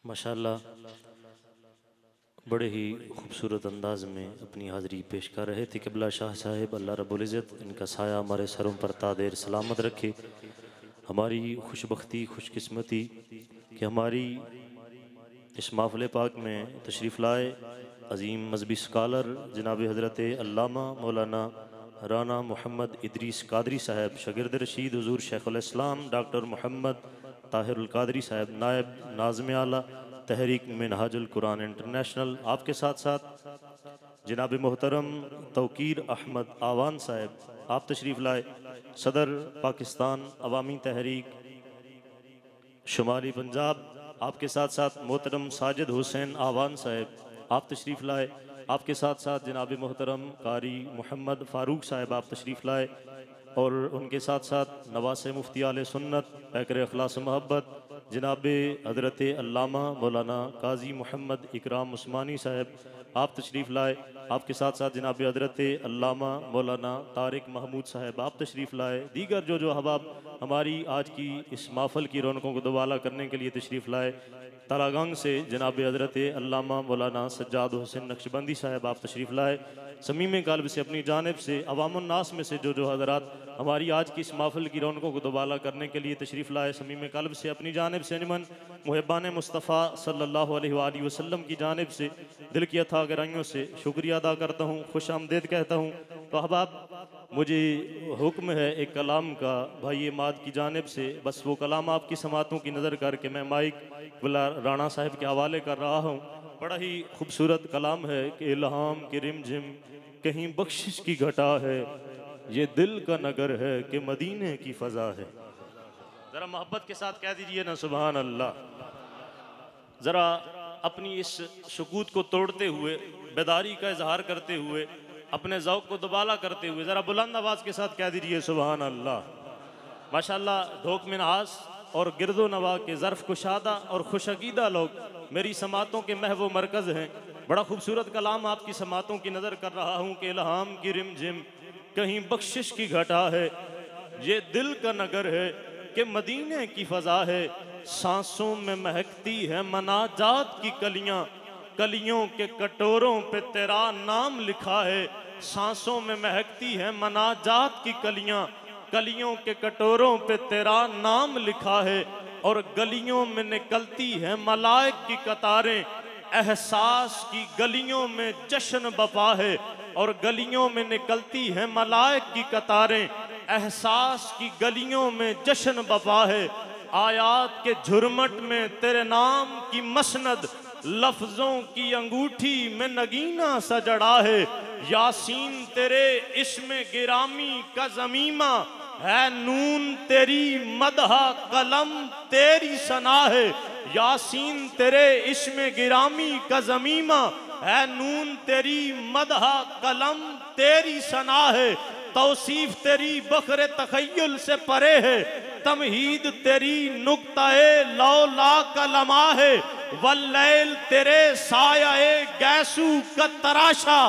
माशाल्लाह बड़े ही खूबसूरत अंदाज में अपनी हाज़िरी पेश कर रहे थे क़िबला शाह साहिब। अल्लाह रब्बुल इज़्ज़त इनका साया हमारे सरों पर तादेर सलामत रखे। हमारी खुशबख्ती खुशकिस्मती कि हमारी इस महफ़िल पाक में तशरीफ़ लाए अज़ीम मज़हबी स्कॉलर जनाब हज़रत अल्लामा मौलाना राना मोहम्मद इदरीस कादरी साहब, शागिर्द रशीद हुज़ूर शेखुल इस्लाम डॉक्टर मोहम्मद ताहिरुल कादरी साहब, नायब नाज़िम आला तहरीक मिनहाजुल कुरान इंटरनेशनल। आपके साथ साथ जनाब मोहतरम तौकीर अहमद आवान साहब, आप तशरीफ़ लाए। सदर पाकिस्तान अवामी तहरीक शुमाली पंजाब, आपके साथ साथ मोहतरम साजिद हुसैन आवान साहब, आप तशरीफ़ लाए। आपके साथ साथ जनाब मोहतरम कारी मोहम्मद फ़ारूक साहब, आप तशरीफ़ लाए। और उनके साथ साथ नवासे मुफ्ती आले सुन्नत पैकर अखलास मोहब्बत जनाब हज़रत अल्लामा मौलाना काजी मोहम्मद इकराम उस्मानी साहब, आप तशरीफ़ लाए। आपके साथ साथ जनाब हज़रत अल्लामा मौलाना तारिक महमूद साहब, आप तशरीफ़ लाए। दीगर जो अहबाब हमारी आज की इस महफ़िल की रौनकों को दोबाला करने के लिए तशरीफ़ लाए। तारागंग से जनाब हज़रत अल्लामा मौलाना सज्जाद हुसैन नक्शबंदी साहब, आप तशरीफ़ लाए। समीम क़ल्ब से अपनी जानिब से अवामुन्नास में से जो हज़रात हमारी आज की इस महफ़िल की रौनकों को दोबाला करने के लिए तशरीफ़ लाए, समीम क़ल्ब से अपनी जानिब से अंजमन मुहिब्बान मुस्तफ़ा सल्लल्लाहु अलैहि वसल्लम की जानिब से दिल की अथा गहराइयों से शुक्रिया अदा करता हूँ, खुश आमदीद कहता हूँ। तो अहबाब, मुझे हुक्म है एक कलाम का भाई माद की जानिब से, बस वो कलाम आपकी समातों की नज़र करके मैं माइक बुला राणा साहब के हवाले कर रहा हूँ। बड़ा ही खूबसूरत कलाम है कि इल्हाम की रिमझिम कहीं बख्शिश की घटा है, ये दिल का नगर है कि मदीने की फ़ज़ा है। ज़रा मोहब्बत के साथ कह दीजिए ना सुभान अल्लाह। ज़रा अपनी इस सुकूत को तोड़ते हुए, बेदारी का इजहार करते हुए, अपने ज़ौक़ को दुबाला करते हुए ज़रा बुलंद आवाज़ के साथ कह दीजिए सुभान अल्लाह। माशाअल्लाह, ढोक मिनहास और गिरदो नवा के ज़र्फ़ कुशादा और खुशअक़ीदा लोग मेरी समातों के महव मरकज़ हैं। बड़ा खूबसूरत कलाम आपकी समातों की नज़र कर रहा हूँ कि इल्हाम की रिमझिम कहीं बख्शिश की घटा है, ये दिल का नगर है कि मदीने की फ़ज़ा है। सांसों में महकती है मनाजात की कलियां, कलियों के कटोरों पे तेरा नाम लिखा है। सांसों में महकती है मनाजात की कलियां, कलियों के कटोरों पे तेरा नाम लिखा है। और गलियों में निकलती है मलाइक की कतारें, एहसास की गलियों में जश्न बपा है। और गलियों में निकलती है मलाइक की कतारें, एहसास की गलियों में जश्न बपा है। आयात के झुरमट में तेरे नाम की मसनद, लफ्जों की अंगूठी में नगीना सा जड़ा है। यासीन तेरे इस्म गिरामी का ज़मीमा है, नून तेरी मदहा कलम तेरी सना है। यासीन तेरे इस्म गिरामी का ज़मीमा है, नून तेरी मदहा कलम तेरी सना है। तौसीफ तेरी बखरे तखय्युल से परे है, तमहीद तेरी नुक्ताए लौला का लमा है। वल्लैल तेरे सायाए गैसू का तराशा,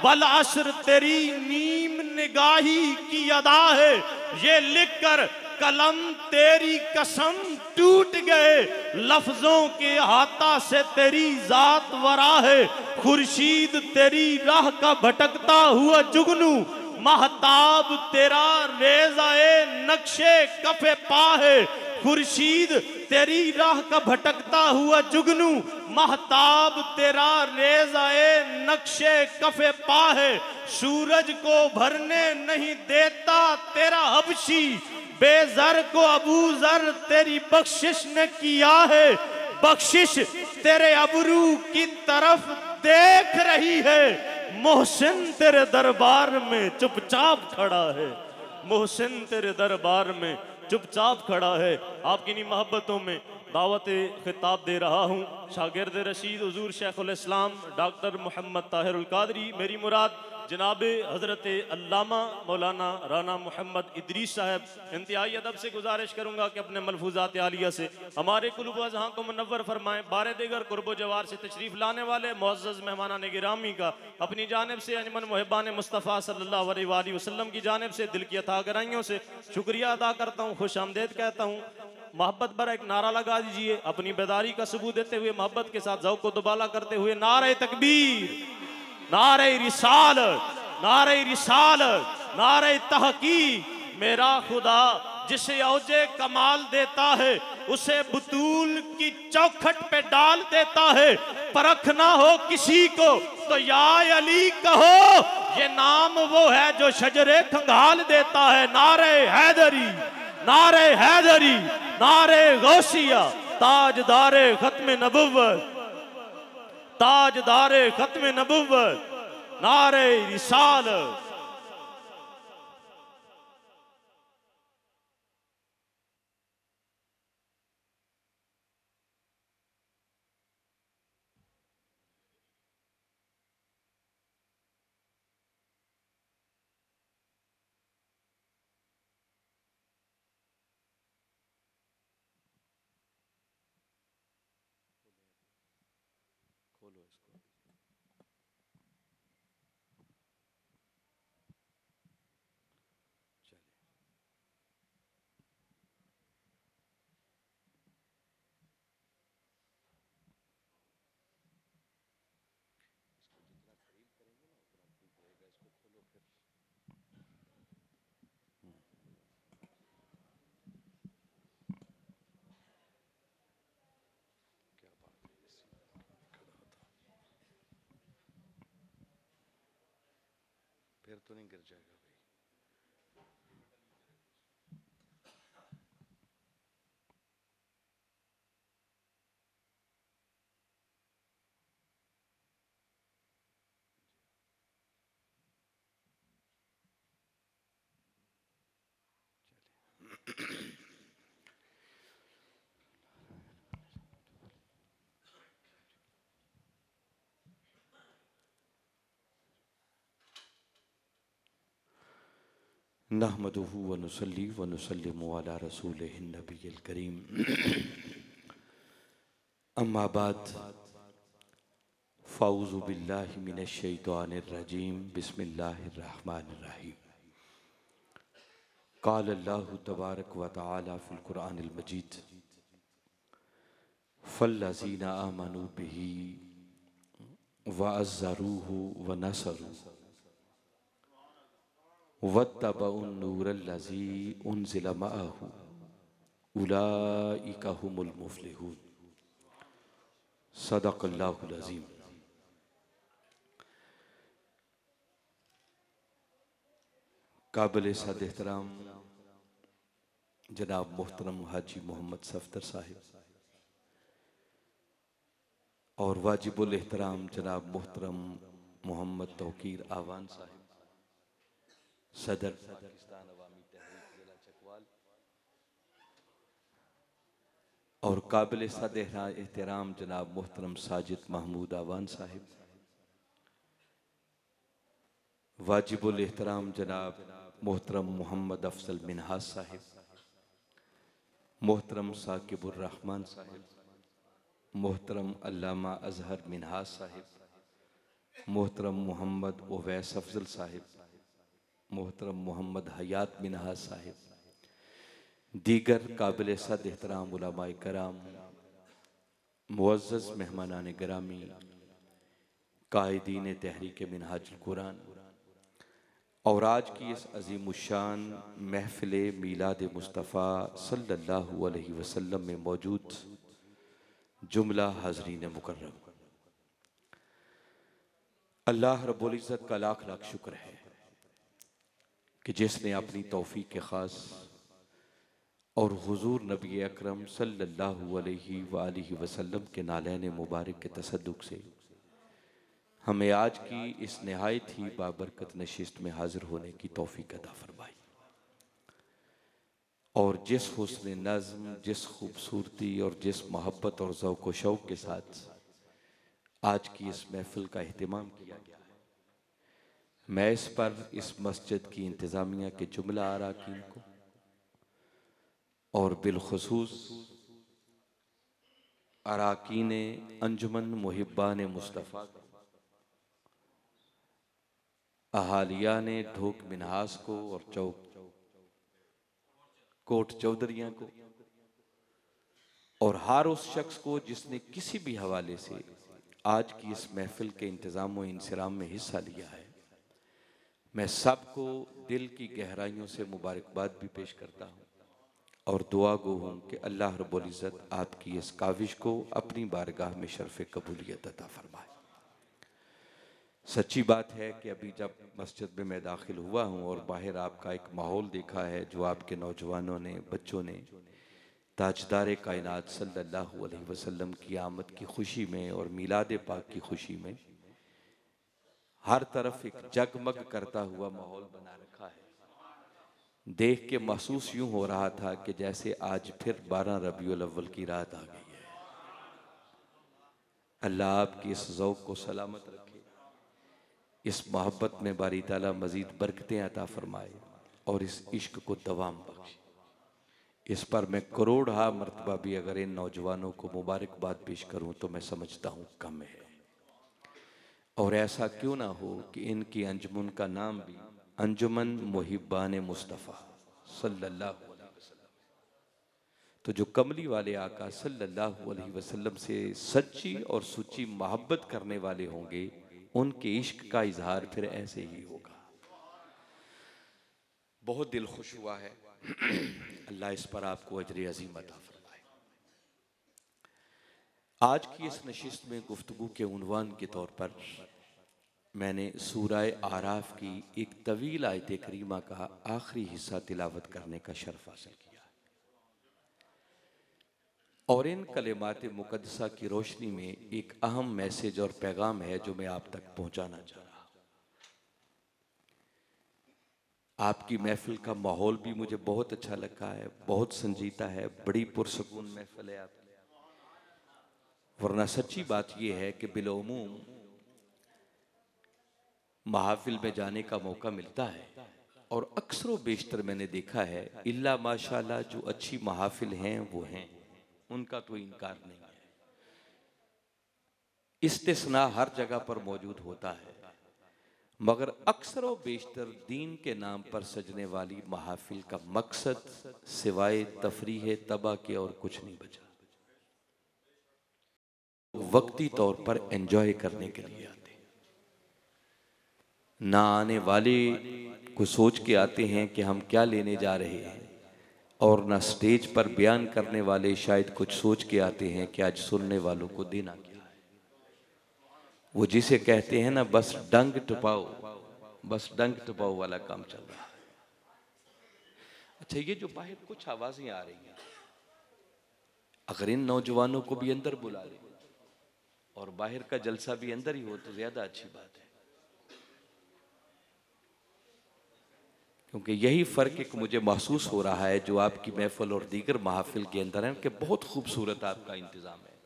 वल असर तेरी नीम निगाही की अदा है। ये लिखकर कलम तेरी कसम टूट गए, लफ्जों के हाथा से तेरी जात वरा है। खुर्शीद तेरी राह का भटकता हुआ जुगनू, महताब तेरा रेज़ाए नक्शे कफे पा है। खुर्शीद तेरी राह का भटकता हुआ जुगनू, महताब तेरा रेज़ाए नक्शे कफे पा है। सूरज को भरने नहीं देता तेरा हबशी, बेज़र को अबू ज़र तेरी बख्शिश ने किया है। बख्शिश तेरे अबरू की तरफ देख रही है, मोहसिन तेरे दरबार में चुपचाप खड़ा है। मोहसिन तेरे दरबार में चुपचाप खड़ा है। आपकी इन मोहब्बतों में दावत खिताब दे रहा हूँ शागिर्द रशीद हुजूर शेखुल इस्लाम डॉक्टर मोहम्मद ताहिरुल कादरी। मेरी मुराद जनाब हज़रत अल्लामा मौलाना राना मोहम्मद इदरीस साहब, इंतहाई अदब से गुजारिश करूँगा कि अपने मलफूज़ात आलिया से हमारे कुलूब अज़हां को मुनव्वर फरमाएँ। बारे देगर कुर्बो जवार से तशरीफ़ लाने वाले मुअज़्ज़ज़ मेहमानान गिरामी का अपनी जानिब से अंजमन मुहिब्बान मुस्तफ़ा सल्लल्लाहु अलैहि वसल्लम की जानिब से दिल की अता गराइयों से शुक्रिया अदा करता हूँ, खुश आमदेद कहता हूँ। मोहब्बत पर एक नारा लगा दीजिए, अपनी बेदारी का सबूत देते हुए मोहब्बत के साथ ज़ौक़ को दुबाला करते हुए नारे तकबीर, नारे रिसालत, नारे रिसालत, नारे तहकीक। मेरा खुदा जिसे औजे कमाल देता है उसे बुतूल की चौखट पे डाल देता है। परखना हो किसी को तो या अली कहो, ये नाम वो है जो शजरे खंगाल देता है। नारे हैदरी, नारे हैदरी, नारे गौसिया, ताजदारे खत्म नबुव्वत, ताजदारे खत्म नबुव्वत, नारे रिसालत। खोलो इसको। फिर तो नहीं गिर जाएगा भाई। नहमदुहु व नुसल्ली व नुसल्लिमु अला रसूलिहिन नबिय्यिल करीम। अम्मा बाद फ़ाऊज़ु बिल्लाहि मिनश शैतानिर रजीम। बिस्मिल्लाहिर रहमानिर रहीम। क़ाल अल्लाहु तबारक व तआला फ़िल क़ुरआनिल मजीद फ़ल्लज़ीना आमनू बिही व अज़्ज़रूहु व नसरू वत्तबउन नूरल्लज़ी उनज़िला मअहू उलाइका हुमुल मुफ़्लिहून। सदक़ल्लाहुल अज़ीम। काबिल सद एहतराम जनाब मोहतरम हाजी मोहम्मद सफ़दर साहिब और वाजिबुल एहतराम जनाब मोहतरम मोहम्मद तौकीर आवान साहिब, सदर पाकिस्तान अवामी तहरीक जिला चकवाल, और काबिल सद एहतराम जनाब मोहतरम साजिद महमूद आवान साहिब, वाजिबुल एहतराम जनाब मोहतरम मोहम्मद अफजल मिनहाज साहिब, मोहतरम साकिबुर रहमान साहिब, मोहतरम अल्लामा अजहर मिनहाज साहिब, मोहतरम मोहम्मद ओवैस अफजल साहिब, मोहतरम मोहम्मद हयात मिनहाज साहिब, दीगर काबिल सद एहतराम उलमाए कराम, मुअज़्ज़ज़ मेहमानान गिरामी, कायदीन तहरीक मिनहाजुल कुरान और आज की इस अज़ीमुश्शान महफ़िल मीलाद मुस्तफ़ा सल्लल्लाहु अलैहि वसल्लम में मौजूद जुमला हाज़रीन मुकर्रम, अल्लाह रब्बुल इज़्ज़त का लाख लाख शुक्र है कि जिसने अपनी तौफ़ीक़ ख़ास और हुज़ूर नबी अकरम सल्लल्लाहु अलैहि वसल्लम के नालैन मुबारक के तसद्दुक़ से हमें आज की इस नहायत ही बाबरकत नशिस्त में हाजिर होने की तौफ़ीक़ अता फ़रमाई। और जिस हुस्न नज़्म, जिस खूबसूरती और जिस मोहब्बत और ज़ौक़ व शौक़ के साथ आज की इस महफ़िल का एहतिमाम किया गया है, मैं इस पर इस मस्जिद की इंतज़ामिया के जुमला अराकीन को और बिलखुसूस अराकीन अंजुमन मुहिब्बान मुस्तफ़ा को, अहालिया ने ढोक मिनहास को और कोट चौधरियाँ को और हर उस शख्स को जिसने किसी भी हवाले से आज की इस महफिल के इंतज़ाम व इंसराम में हिस्सा लिया है, मैं सबको दिल की गहराइयों से मुबारकबाद भी पेश करता हूँ और दुआ गो हूँ कि अल्लाह रब्बुल इज़्ज़त आपकी इस काविश को अपनी बारगाह में शर्फ़ कबूलियत अता फरमाए। सच्ची बात है कि अभी जब मस्जिद में मैं दाखिल हुआ हूँ और बाहर आपका एक माहौल देखा है जो आपके नौजवानों ने, बच्चों ने ताजदार कायनात सल्लल्लाहु अलैहि वसल्लम की आमद की खुशी में और मीलाद पाक की खुशी में हर तरफ एक जगमग करता हुआ माहौल बना रखा है। देख के महसूस यूं हो रहा था कि जैसे आज फिर 12 रबीउल अव्वल की रात आ गई है। अल्लाह आपकी इस ज़ौक़ को सलामत रखे, इस मोहब्बत में बारी ताला मज़ीद बरकतें अता फरमाए और इस इश्क को दवाम बख्शे। इस पर मैं करोड़ा मरतबा भी अगर इन नौजवानों को मुबारकबाद पेश करूं तो मैं समझता हूं कम है। और ऐसा क्यों ना हो कि इनकी अंजुमन का नाम भी अंजुमन मुहिब्बान मुस्तफ़ा सल्लल्लाहु अलैहि वसल्लम। तो जो कमली वाले आका सल्लल्लाहु अलैहि वसल्लम से सच्ची और सुच्ची मोहब्बत करने वाले होंगे, उनके इश्क का इजहार फिर ऐसे ही होगा। बहुत दिल खुश हुआ है। अल्लाह इस पर आपको अजर अज़ीम अता फरमाए। आज की इस नशिस्त में गुफ्तगू के उन्वान के तौर पर मैंने सूरह आराफ की एक तवील आयत करीमा का आखिरी हिस्सा तिलावत करने का शर्फ हासिल किया और इन कलिमात मुकद्दसा की रोशनी में एक अहम मैसेज और पैगाम है जो मैं आप तक पहुंचाना चाह रहा हूं। आपकी महफिल का माहौल भी मुझे बहुत अच्छा लगा है, बहुत संजीदा है, बड़ी पुरसकून महफिल है आप। वरना सच्ची बात यह है कि बिलउमूम महफिल में जाने का मौका मिलता है और अक्सर बेशतर मैंने देखा है इल्ला माशाल्लाह जो अच्छी महफिल हैं वो हैं, उनका तो इनकार नहीं है। इस्तिस्ना हर जगह पर मौजूद होता है, मगर अक्सर व बेशतर दीन के नाम पर सजने वाली महफिल का मकसद सिवाय तफरीह तबाह के और कुछ नहीं बचा। वक्ती तौर पर एंजॉय करने के लिए आते हैं, ना आने वाले को सोच के आते हैं कि हम क्या लेने जा रहे हैं, और ना स्टेज पर बयान करने वाले शायद कुछ सोच के आते हैं कि आज सुनने वालों को देना क्या है। वो जिसे कहते हैं ना बस डंग टपाओ, बस डंग टपाओ वाला काम चल रहा है। अच्छा, ये जो बाहर कुछ आवाजें आ रही हैं, अगर इन नौजवानों को भी अंदर बुला ले और बाहर का जलसा भी अंदर ही हो तो ज्यादा अच्छी बात है, क्योंकि यही फर्क एक मुझे महसूस हो रहा है जो आपकी महफिल और दीगर महफिल के अंदर है कि बहुत खूबसूरत आपका इंतजाम है,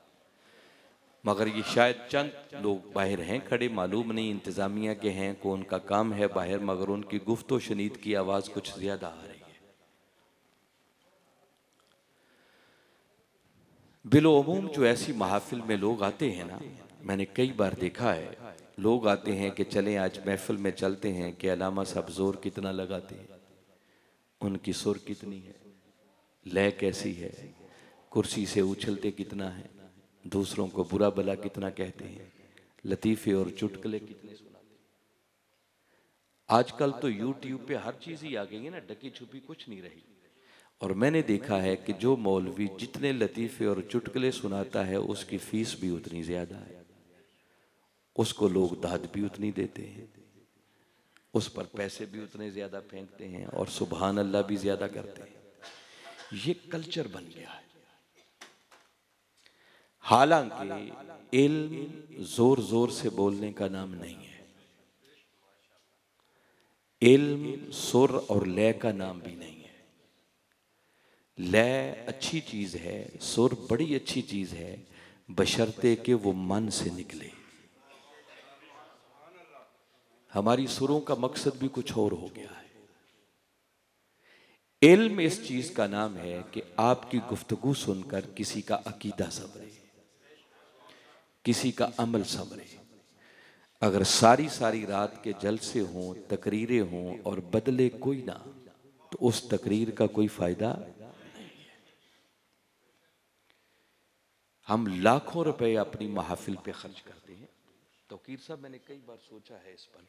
मगर ये शायद चंद लोग बाहर हैं खड़े, मालूम नहीं इंतजामिया के हैं को उनका काम है बाहर, मगर उनकी गुफ्तो शनीद की आवाज कुछ ज्यादा आ रही है। बिलोअमूम जो ऐसी महफिल में लोग आते हैं ना, मैंने कई बार देखा है, लोग आते हैं कि चलें आज महफिल में चलते हैं कि अलामा साहब जोर कितना लगाते हैं, उनकी सुर कितनी है, लय कैसी है, कुर्सी से उछलते कितना है, दूसरों को बुरा भला कितना कहते हैं, लतीफ़े और चुटकुले कितने सुनाते हैं। आजकल तो यूट्यूब पे हर चीज़ ही आ गई है ना, ढकी छुपी कुछ नहीं रही। और मैंने देखा है कि जो मौलवी जितने लतीफ़े और चुटकुले सुनाता है उसकी फीस भी उतनी ज़्यादा है, उसको लोग दाद भी उतनी देते हैं, उस पर पैसे भी उतने ज़्यादा फेंकते हैं और सुभान अल्लाह भी ज़्यादा करते हैं। ये कल्चर बन गया है। हालांकि इल्म जोर जोर से बोलने का नाम नहीं है, इल्म सुर और लय का नाम भी नहीं है। लय अच्छी चीज है, सुर बड़ी अच्छी चीज है, बशर्ते कि वो मन से निकले। हमारी सुरों का मकसद भी कुछ और हो गया है। इल्म इस चीज का नाम है कि आपकी गुफ्तगू सुनकर किसी का अकीदा संवरे, किसी का अमल संवरे। अगर सारी सारी रात के जलसे हों, तकरीरें हों और बदले कोई ना, तो उस तकरीर का कोई फायदा नहीं है। हम लाखों रुपए अपनी महफिल पे खर्च करते हैं। तौकीर साहब, मैंने कई बार सोचा है इस पर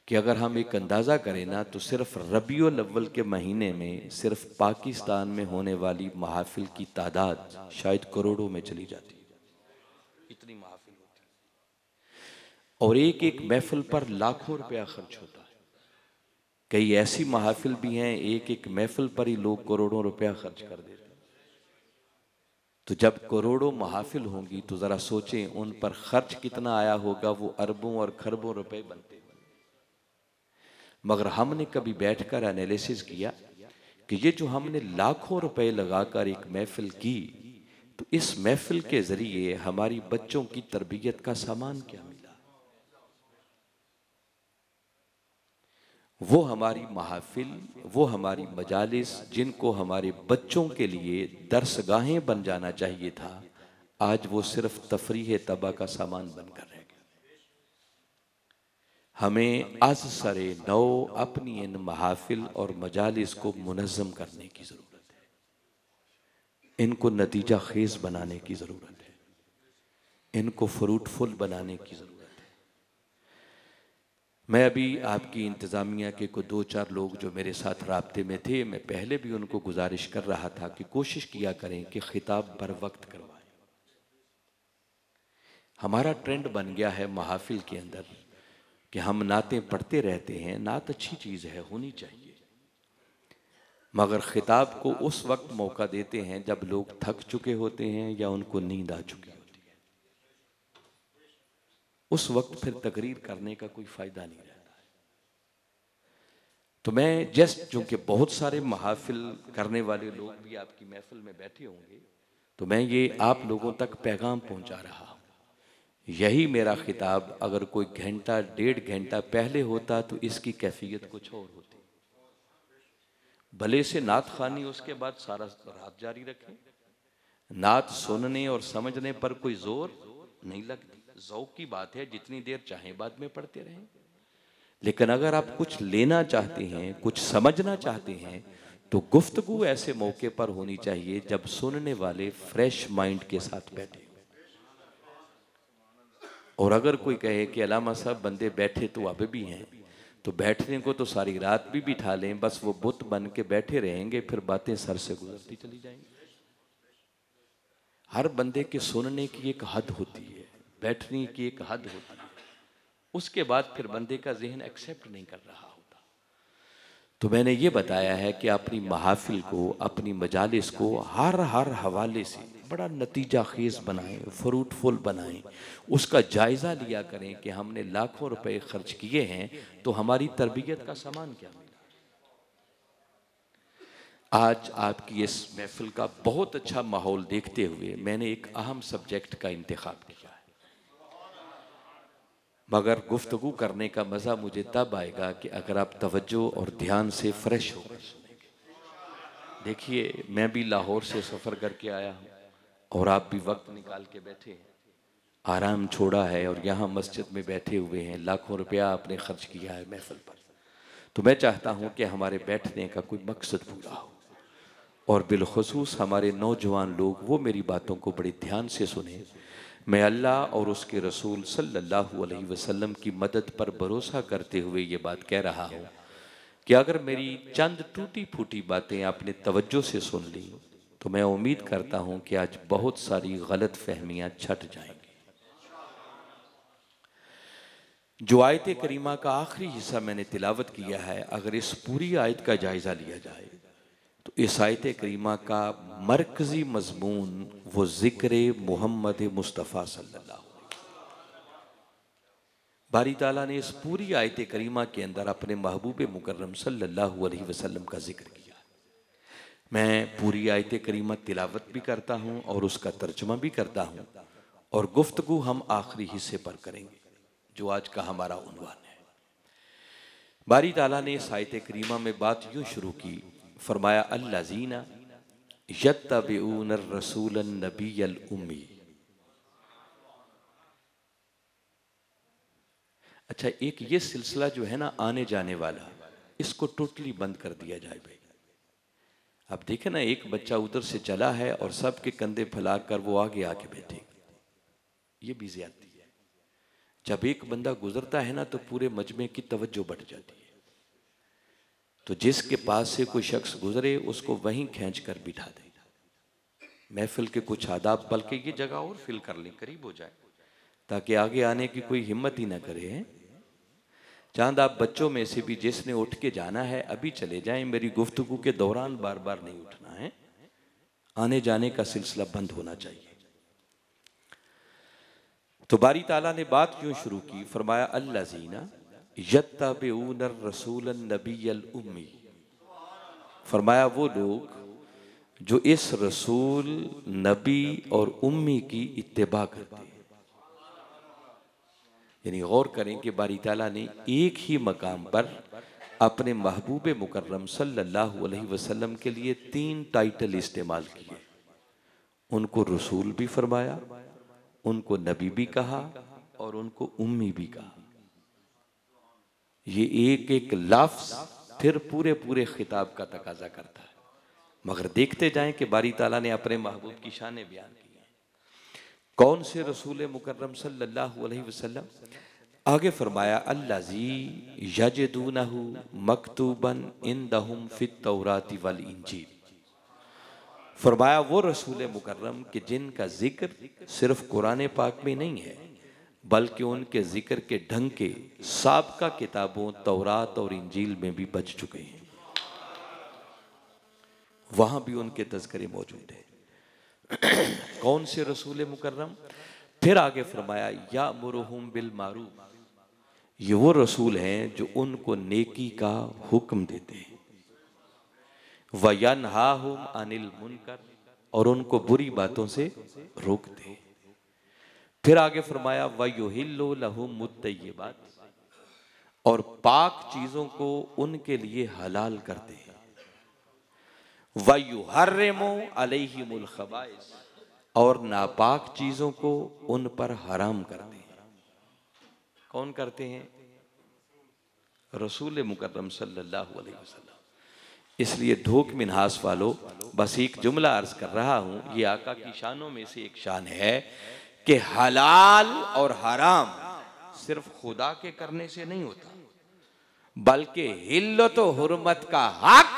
कि अगर हम एक अंदाजा करें ना, तो सिर्फ रबीउल अव्वल के महीने में सिर्फ पाकिस्तान में होने वाली महफिल की तादाद शायद करोड़ों में चली जाती है, इतनी महफिल होती है। और एक एक महफिल पर लाखों रुपया खर्च होता है। कई ऐसी महफिल भी हैं, एक एक महफिल पर ही लोग करोड़ों रुपया खर्च कर देते हैं। तो जब करोड़ों महफिल होंगी तो जरा सोचें उन पर खर्च कितना आया होगा, वो अरबों और खरबों रुपए बनते हैं। मगर हमने कभी बैठकर एनालिसिस किया कि ये जो हमने लाखों रुपए लगाकर एक महफिल की, तो इस महफिल के जरिए हमारी बच्चों की तरबियत का सामान क्या मिला? वो हमारी महफिल, वो हमारी मजालिस, जिनको हमारे बच्चों के लिए दरसगाहें बन जाना चाहिए था, आज वो सिर्फ तफरीह तबा का सामान बनकर रह गया। हमें आज सरे नौ अपनी इन महफिल और मजालिस को मुनज़्ज़म करने की ज़रूरत है। इनको नतीजा खेज बनाने की ज़रूरत है, इनको फ्रूटफुल बनाने की ज़रूरत है। मैं अभी आपकी इंतज़ामिया के को 2-4 लोग जो मेरे साथ राब्ते में थे, मैं पहले भी उनको गुजारिश कर रहा था कि कोशिश किया करें कि खिताब बर वक्त करवाएं। हमारा ट्रेंड बन गया है महफिल के अंदर कि हम नातें पढ़ते रहते हैं। नात अच्छी चीज़ है, होनी चाहिए, मगर खिताब को उस वक्त मौका देते हैं जब लोग थक चुके होते हैं या उनको नींद आ चुकी होती है। उस वक्त फिर तकरीर करने का कोई फ़ायदा नहीं रहता है। तो मैं जस्ट, चूँकि बहुत सारे महफिल करने वाले लोग भी आपकी महफिल में बैठे होंगे, तो मैं ये आप लोगों तक पैगाम पहुँचा रहा हूँ। यही मेरा खिताब अगर कोई घंटा 1.5 घंटा पहले होता तो इसकी कैफियत कुछ और होती। भले से नात खानी उसके बाद सारा रात जारी रखें, नात सुनने और समझने पर कोई जोर नहीं लगती। ज़ौक़ की बात है, जितनी देर चाहें बाद में पढ़ते रहें। लेकिन अगर आप कुछ लेना चाहते हैं, कुछ समझना चाहते हैं, तो गुफ्तगू ऐसे मौके पर होनी चाहिए जब सुनने वाले फ्रेश माइंड के साथ बैठे। और अगर कोई कहे कि अल्लामा साहब बंदे बैठे तो अब भी हैं, तो बैठने को तो सारी रात भी बिठा लें, बस वो बुत बन के बैठे रहेंगे, फिर बातें सर से गुजरती चली जाएंगी। हर बंदे के सुनने की एक हद होती है, बैठने की एक हद होती है, उसके बाद फिर बंदे का जहन एक्सेप्ट नहीं कर रहा होता। तो मैंने ये बताया है कि अपनी महफिल को, अपनी मजालिस को हर हवाले से बड़ा नतीजा खेज बनाएं, फ्रूटफुल बनाएं। उसका जायज़ा लिया करें कि हमने लाखों रुपए खर्च किए हैं, तो हमारी तरबियत का सामान क्या मिला। आज आपकी इस महफिल का बहुत अच्छा माहौल देखते हुए मैंने एक अहम सब्जेक्ट का इंतखाब किया है। मगर गुफ्तगू करने का मज़ा मुझे तब आएगा कि अगर आप तवज्जो और ध्यान से फ्रेश होकर सुनेंगे। देखिए, मैं भी लाहौर से सफ़र करके आया हूँ और आप भी वक्त निकाल के बैठे हैं, आराम छोड़ा है और यहाँ मस्जिद में बैठे हुए हैं। लाखों रुपया आपने खर्च किया है महफिल पर। तो मैं चाहता हूँ कि हमारे बैठने का कोई मकसद पूरा हो, और बिलखुसूस हमारे नौजवान लोग वो मेरी बातों को बड़े ध्यान से सुने। मैं अल्लाह और उसके रसूल सल्लल्लाहु अलैहि वसल्लम की मदद पर भरोसा करते हुए ये बात कह रहा हूँ कि अगर मेरी चंद टूटी फूटी बातें आपने तवज्जो से सुन ली, तो मैं उम्मीद करता हूँ कि आज बहुत सारी गलत फहमियाँ छट जाएंगी। जो आयत करीमा का आखिरी हिस्सा मैंने तिलावत किया है, अगर इस पूरी आयत का जायज़ा लिया जाए तो इस आयत करीमा का मरकज़ी मज़मून वो ज़िक्र मोहम्मद मुस्तफ़ा सल्लल्लाहु अलैहि वसल्लम। बारी ताला ने इस पूरी आयत करीमा के अंदर अपने महबूब मुकर्रम सल्लल्लाहु अलैहि वसल्लम का जिक्र किया। मैं पूरी आयत करीमा तिलावत भी करता हूँ और उसका तर्जुमा भी करता हूँ, और गुफ्तगू हम आखिरी हिस्से पर करेंगे जो आज का हमारा उन्वान है। बारी ताला ने इस आयत करीमा में बात यूं शुरू की, फरमाया अल्लज़ीना यत्तबिऊन रसूलन नबियल उम्मी। अच्छा, एक ये सिलसिला जो है ना आने जाने वाला, इसको टोटली बंद कर दिया जाए भाई। अब देखे ना, एक बच्चा उधर से चला है और सबके कंधे फैलाकर वो आगे आके बैठे, ये भी ज्यादती है। जब एक बंदा गुजरता है ना तो पूरे मजमे की तवज्जो बढ़ जाती है। तो जिसके पास से कोई शख्स गुजरे उसको वहीं खींच कर बिठा दे। महफिल के कुछ आदाब, बल्कि ये जगह और फिल कर लें, करीब हो जाए, ताकि आगे आने की कोई हिम्मत ही ना करे। चांद आप बच्चों में से भी जिसने उठ के जाना है अभी चले जाएं, मेरी गुफ्तगू के दौरान बार बार नहीं उठना है। आने जाने का सिलसिला बंद होना चाहिए। तो बारी ताला ने बात क्यों शुरू की, फरमाया अल्लज़ीना यत्तबिऊन रसूलन नबियल उम्मी। फरमाया वो लोग जो इस रसूल, नबी और उम्मी की इत्तिबा करते हैं। यानी गौर करें कि बारी ताला ने एक ही मकाम पर अपने महबूब मुकर्रम सल्लल्लाहु अलैहि वसल्लम के लिए 3 टाइटल इस्तेमाल किए। उनको रसूल भी फरमाया, उनको नबी भी कहा और उनको उम्मी भी कहा। ये एक एक लफ्ज फिर पूरे पूरे खिताब का तकाजा करता है। मगर देखते जाएं कि बारी ताला ने अपने महबूब की शान बयान की है। कौन से रसूल मुकर्रम सल्लल्लाहु अलैहि वसल्लम? आगे फरमाया अल्लज़ी यजिदूनहु मकतूबन इंदहुम फित तौराती वल इंजील। फरमाया वो रसूल मुकर्रम कि जिनका जिक्र सिर्फ कुरान पाक में नहीं है, बल्कि उनके जिक्र के ढंग के साबका किताबों तौरात और इंजील में भी बच चुके हैं। वहां भी उनके तज़किरे मौजूद है। कौन से रसूल मुकर्रम? फिर आगे फरमाया यामुरुहुम बिल मारूफ। ये वो रसूल हैं जो उनको नेकी का हुक्म देते हैं, व यनहाहुम अनिल मुनकर, और उनको बुरी बातों से रोकते हैं। फिर आगे फरमाया व युहिल्लु लहुम मुत्तय्यिबात, और पाक चीजों को उनके लिए हलाल करते हैं। व युहर्रिमु अलैहिमुल खबाइस, और नापाक चीजों को उन पर हराम करते हैं। कौन करते हैं? रसूल मुकर्रम सल्लल्लाहु अलैहि वसल्लम। इसलिए ढोक मिन्हास वालों, बस एक जुमला अर्ज कर रहा हूं, ये आका की शानों में से एक शान है कि हलाल और हराम सिर्फ खुदा के करने से नहीं होता, बल्कि हिल्लत और हुर्मत का हक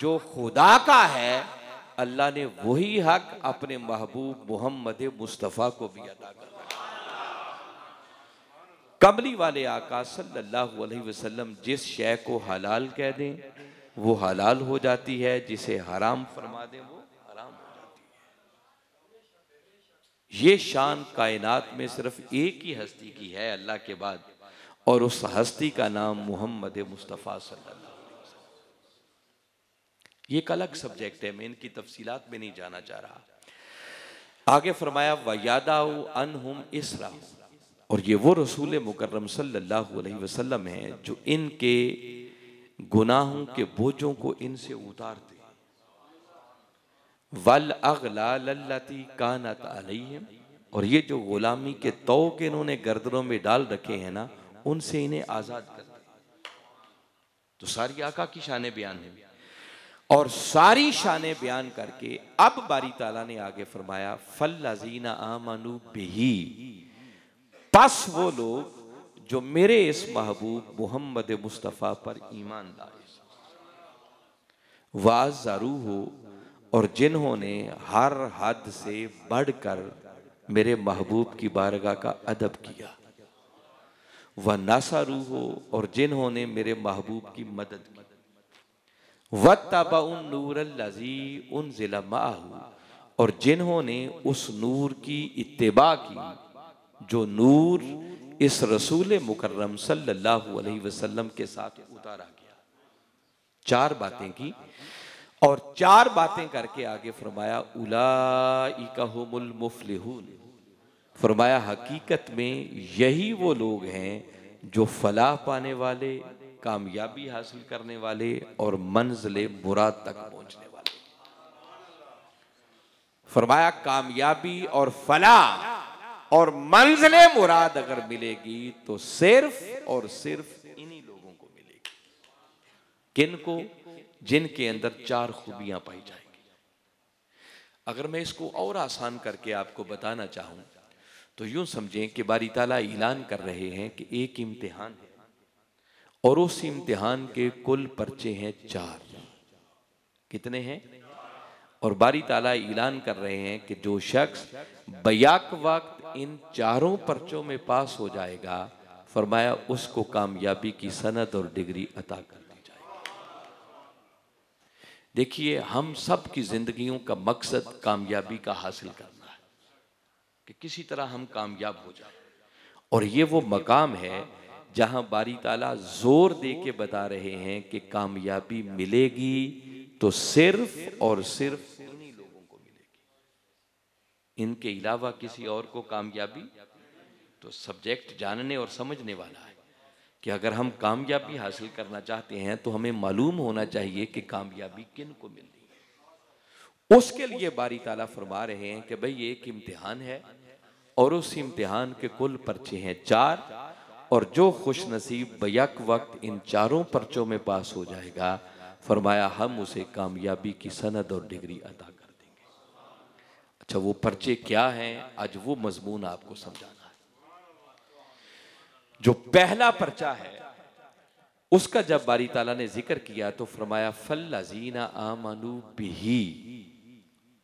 जो खुदा का है, अल्लाह ने वही हक अपने महबूब मोहम्मद मुस्तफ़ा को भी अदा कर। कमली वाले आका सल्लल्लाहु अलैहि वसल्लम जिस शय को हलाल कह दें वो हलाल हो जाती है, जिसे हराम फरमा दें वो हराम हो जाती है। ये शान कायनात में सिर्फ एक ही हस्ती की है अल्लाह के बाद, और उस हस्ती का नाम मोहम्मद मुस्तफ़ा सल्लल्लाहु अलैहि वसल्लम। ये एक अलग सब्जेक्ट है, मैं इनकी तफसीलात में नहीं जाना चाह रहा। आगे फरमाया वयादाउ अनहुम इसरा, और ये वो रसूल मुकर्रम सल्लल्लाहु अलैहि वसल्लम हैं जो इनके गुनाहों के बोझों को इनसे उतारते। वल अगलाल अल्लती कानत अलैहिम, और ये जो गुलामी के तौक इन्होंने गर्दनों में डाल रखे हैं ना, उनसे इन्हें आजाद करते। तो सारी आका की शान बयान है, और सारी शान बयान करके अब बारी ताला ने आगे फरमाया फल्लज़ीना आमनू बिही, बस वो लोग जो मेरे इस महबूब मोहम्मद मुस्तफ़ा पर ईमान लाए, वाज़रू हो, और जिन्होंने हर हद से बढ़कर मेरे महबूब की बारगाह का अदब किया, वह नसरू हो, और जिन्होंने मेरे महबूब की मदद की, वत्तबउन नूरल्लज़ी उनज़िला मअहू, और जिन्होंने उस नूर की इत्तिबा की जो नूर इस रसूल मुकर्रम सल्लल्लाहु अलैहि वसल्लम के साथ उतारा गया। 4 बातें की, और 4 बातें करके आगे फरमाया उलाइका हुमुल मुफ्लिहून। फरमाया हकीकत में यही वो लोग हैं जो फलाह पाने वाले कामयाबी हासिल करने वाले और मंजिले मुराद तक पहुंचने वाले। फरमाया कामयाबी और फलाह और मंजिले मुराद अगर मिलेगी तो सिर्फ और सिर्फ इन्हीं लोगों को मिलेगी। किनको? जिनके अंदर 4 खूबियां पाई जाएंगी। अगर मैं इसको और आसान करके आपको बताना चाहूं तो यूं समझें कि बारी ताला ऐलान कर रहे हैं कि एक इम्तिहान है और उस इम्तिहान के कुल पर्चे हैं 4। कितने हैं? और बारी ताला ऐलान कर रहे हैं कि जो शख्स बयाक वक्त इन 4 पर्चों में पास हो जाएगा, फरमाया उसको कामयाबी की सनद और डिग्री अता कर दी जाएगी। देखिए, हम सब की जिंदगियों का मकसद कामयाबी का हासिल करना है कि किसी तरह हम कामयाब हो जाए, और ये वो मकाम है जहां बारी ताला जोर दे के बता रहे हैं कि कामयाबी मिलेगी तो सिर्फ और सिर्फ इन्हीं लोगों को मिलेगी। इनके अलावा किसी और को कामयाबी? तो सब्जेक्ट जानने और समझने वाला है कि अगर हम कामयाबी हासिल करना चाहते हैं तो हमें मालूम होना चाहिए कि कामयाबी किन को मिलनी है। उसके लिए बारी ताला फरमा रहे हैं कि भाई एक इम्तिहान है और उस इम्तिहान के कुल पर्चे हैं 4, और जो खुश नसीब बयक वक्त इन 4 पर्चों में पास हो जाएगा, फरमाया हम उसे कामयाबी की सनद और डिग्री अता कर देंगे। अच्छा, वो पर्चे क्या हैं? आज वो मजमून आपको समझाना है। जो पहला पर्चा है उसका जब बारी ताला ने जिक्र किया तो फरमाया फल्लज़ीना आमनू बिही,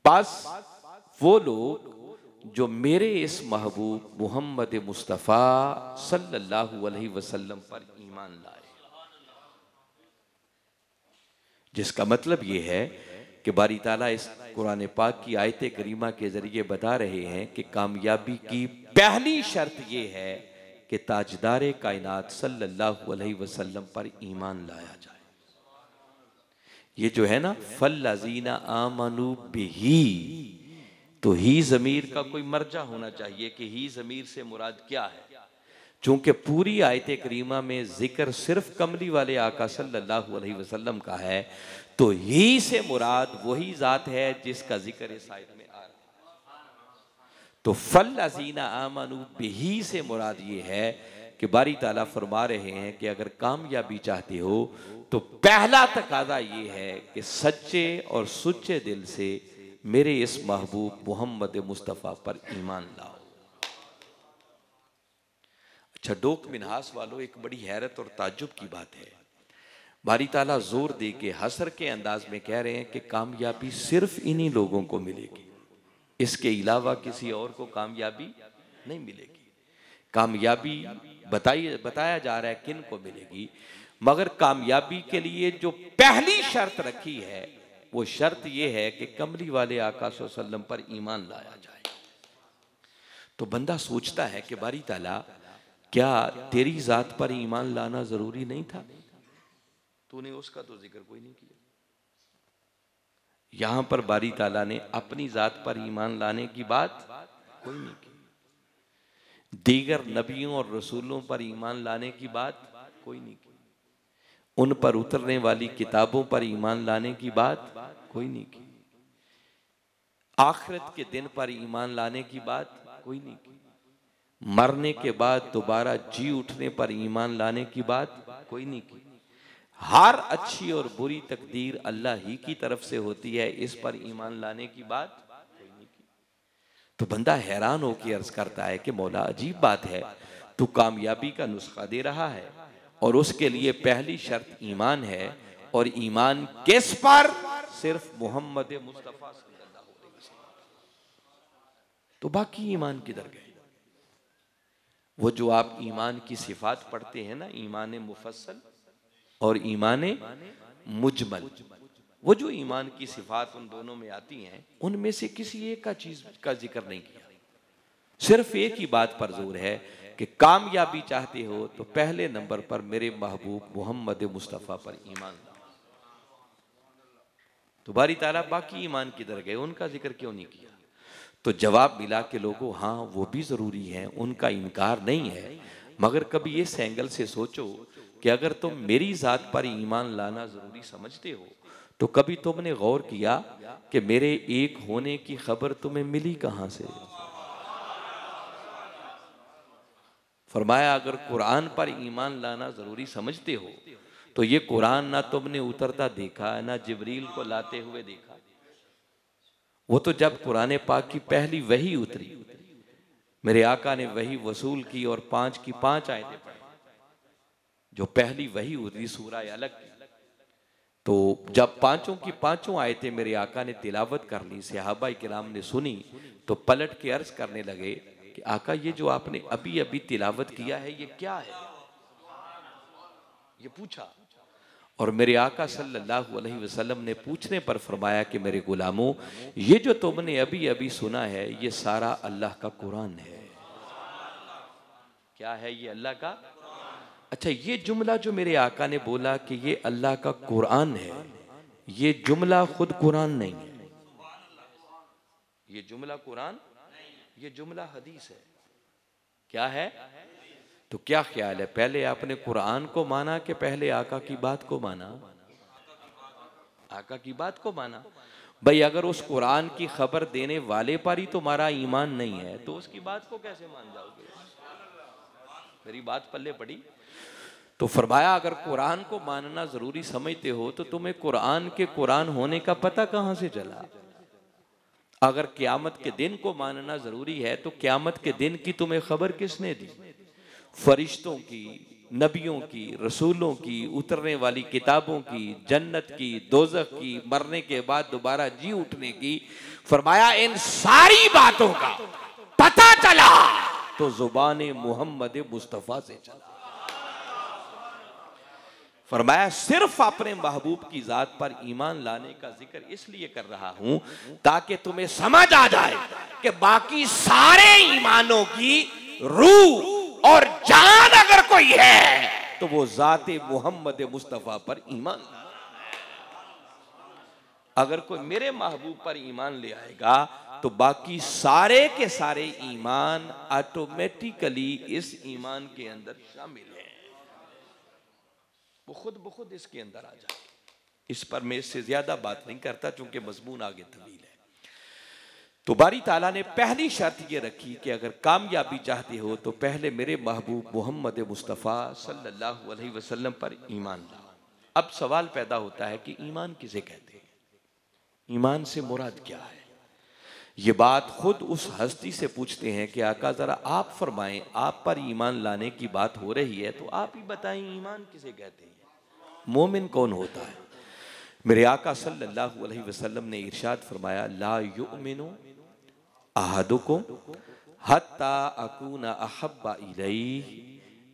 बस वो लोग जो मेरे इस महबूब मोहम्मद मुस्तफ़ा सल्लल्लाहु अलैहि वसल्लम पर ईमान लाए। जिसका मतलब ये है कि बारी ताला इस कुरान पाक की आयत करीमा के जरिए बता रहे हैं कि कामयाबी की पहली शर्त ये है कि ताजदार कायनात सल्लल्लाहु अलैहि वसल्लम पर ईमान लाया जाए। ये जो है ना फल्लज़ीना आमनू बिही, तो ही ज़मीर का कोई मर्जा होना चाहिए कि ही ज़मीर से मुराद क्या है। चूंकि पूरी आयत करीमा में जिक्र सिर्फ कमली वाले आका सल्लल्लाहु अलैहि वसल्लम का है, तो ही से मुराद वही जात है जिसका जिक्र इस आयत में आ रहा है। तो फल्लज़ीना आमनू बिही से मुराद ये है कि बारी ताला फरमा रहे हैं कि अगर कामयाबी चाहते हो तो पहला तकाजा ये है कि सच्चे और सुच्चे दिल से मेरे इस महबूब मोहम्मद मुस्तफ़ा पर ईमान लाओ। अच्छा, डोक मिन्हास वालों, एक बड़ी हैरत और ताज्जुब की बात है। बारी ताला जोर दे के हसर के अंदाज में कह रहे हैं कि कामयाबी सिर्फ इन्हीं लोगों को मिलेगी, इसके अलावा किसी और को कामयाबी नहीं मिलेगी। कामयाबी बताया जा रहा है किन को मिलेगी, मगर कामयाबी के लिए जो पहली शर्त रखी है वो शर्त ये है कि कमली वाले आका सल्लल्लाहु अलैहि वसल्लम पर ईमान लाया जाए। तो बंदा सोचता है कि बारी ताला, क्या तेरी जात पर ईमान लाना जरूरी नहीं था? तूने उसका तो जिक्र कोई नहीं किया। यहां पर बारी ताला ने अपनी जात पर ईमान लाने की बात कोई नहीं की, दीगर नबियों और रसूलों पर ईमान लाने की बात कोई नहीं की, उन पर उतरने वाली किताबों पर ईमान लाने की बात कोई नहीं की, आखिरत के दिन पर ईमान लाने की बात कोई नहीं की, मरने के बाद दोबारा जी उठने पर ईमान लाने की बात कोई नहीं की, हर अच्छी और बुरी तकदीर अल्लाह ही की तरफ से होती है, इस पर ईमान लाने की बात कोई नहीं की। तो बंदा हैरान होकर अर्ज करता है कि मौला, अजीब बात है, तू कामयाबी का नुस्खा दे रहा है और उसके लिए पहली शर्त ईमान है, और ईमान किस पर? सिर्फ मोहम्मद मुस्तफ़ा सल्लल्लाहु अलैहि वसल्लम। तो बाकी ईमान किधर गए? वो जो आप ईमान की सिफात पढ़ते हैं ना, ईमान मुफस्सल और ईमान मुजमल, वो जो ईमान की सिफात उन दोनों में आती हैं, उनमें से किसी एक का चीज का जिक्र नहीं किया। सिर्फ एक ही बात पर जोर है कि कामयाबी चाहते हो तो पहले नंबर पर मेरे महबूब मोहम्मद मुस्तफ़ा पर ईमान लाओ। तो बारी ताला बाकी ईमान किधर गए, उनका जिक्र क्यों नहीं किया? तो जवाब मिला कि लोगों, हाँ वो भी जरूरी है, उनका इनकार नहीं है, मगर कभी इस एंगल से सोचो कि अगर तुम मेरी जात पर ईमान लाना जरूरी समझते हो तो कभी तुमने गौर किया कि मेरे एक होने की खबर तुम्हें मिली कहां से? फरमाया अगर कुरान पर ईमान लाना जरूरी समझते हो तो ये कुरान ना तुमने उतरता देखा ना जिब्रील को लाते हुए देखा। वो तो जब कुरान पाक की पहली वही उतरी, मेरे आका ने वही वसूल की और 5 की 5 आयतें पढ़ी। जो पहली वही उतरी सूरह अलग की, तो जब 5 की 5 आयतें मेरे आका ने तिलावत कर ली, सहाबा किराम ने सुनी, तो पलट के अर्ज करने लगे कि आका ये जो आपने अभी अभी तिलावत किया है ये क्या है? ये पूछा। और मेरे आका सल्लल्लाहु अलैहि वसल्लम ने पूछने पर फरमाया कि मेरे गुलामों, ये जो तुमने अभी अभी सुना है ये सारा अल्लाह का कुरान है। क्या है ये? अल्लाह का। अच्छा, ये जुमला जो मेरे आका ने बोला कि ये अल्लाह का कुरान है, ये जुमला खुद कुरान नहीं है। ये जुमला कुरान, ये जुमला हदीस है। क्या है? तो क्या ख्याल है, पहले आपने कुरान को माना कि पहले आका की बात को माना? आका की बात को माना। भाई अगर उस कुरान की खबर देने वाले पर ही तुम्हारा ईमान नहीं है तो उसकी बात को कैसे मान जाओगे? मेरी बात पल्ले पड़ी? तो फरमाया अगर कुरान को मानना जरूरी समझते हो तो तुम्हें कुरान के कुरान होने का पता कहां से चला? अगर क्यामत के दिन को मानना जरूरी है तो क्यामत के दिन की तुम्हें खबर किसने दी? फरिश्तों की, नबियों की, रसूलों की, उतरने वाली किताबों की, जन्नत की, दोजख की, मरने के बाद दोबारा जी उठने की। फरमाया इन सारी बातों का पता चला तो जुबान मोहम्मद मुस्तफा से चला। फरमाया सिर्फ अपने महबूब की जात पर ईमान लाने का जिक्र इसलिए कर रहा हूं ताकि तुम्हें समझ आ जाए कि बाकी सारे ईमानों की रूह और जान अगर कोई है तो वो जाते मोहम्मद मुस्तफा पर ईमान। अगर कोई मेरे महबूब पर ईमान ले आएगा तो बाकी सारे के सारे ईमान ऑटोमेटिकली इस ईमान के अंदर शामिल है, वो खुद ब खुद इसके अंदर आ जाए। इस पर मैं इससे ज्यादा बात नहीं करता चूंकि मजमून आगे तवील है। तो बारी ताला ने पहली शर्त ये रखी कि अगर कामयाबी चाहते हो तो पहले मेरे महबूब मोहम्मद मुस्तफ़ा सल्लल्लाहु अलैहि वसल्लम पर ईमान लाओ। अब सवाल पैदा होता है कि ईमान किसे कहते हैं? ईमान से मुराद क्या है? ये बात खुद उस हस्ती से पूछते हैं कि आका जरा आप फरमाएं, आप पर ईमान लाने की बात हो रही है तो आप ही बताएं ईमान किसे कहते हैं? मोमिन कौन होता है? मेरे आका सल्लल्लाहु अलैहि वसल्लम ने इरशाद फरमाया ला युमिनु अहदुकुम हत्ता अकूना अहब्बा इलैहि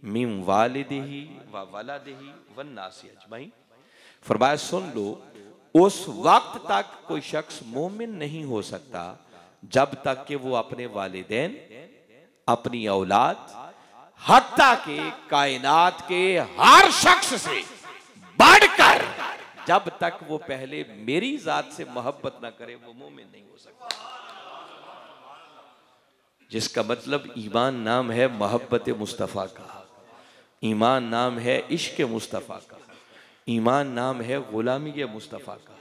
मिन वालिदिही व वलदिही वन नासी अजमईन। फरमाया सुन लो, उस वक्त तक कोई शख्स मोमिन नहीं हो सकता जब तक कि वो अपने वालिदैन, अपनी औलाद, हत्ता के कायनात के हर शख्स से बढ़कर जब तक वो पहले मेरी जात से मोहब्बत ना करे वो मोमिन नहीं हो सकता। जिसका मतलब ईमान नाम है मोहब्बत मुस्तफ़ा का, ईमान नाम है इश्क मुस्तफ़ा का, ईमान नाम है गुलामी मुस्तफ़ा का,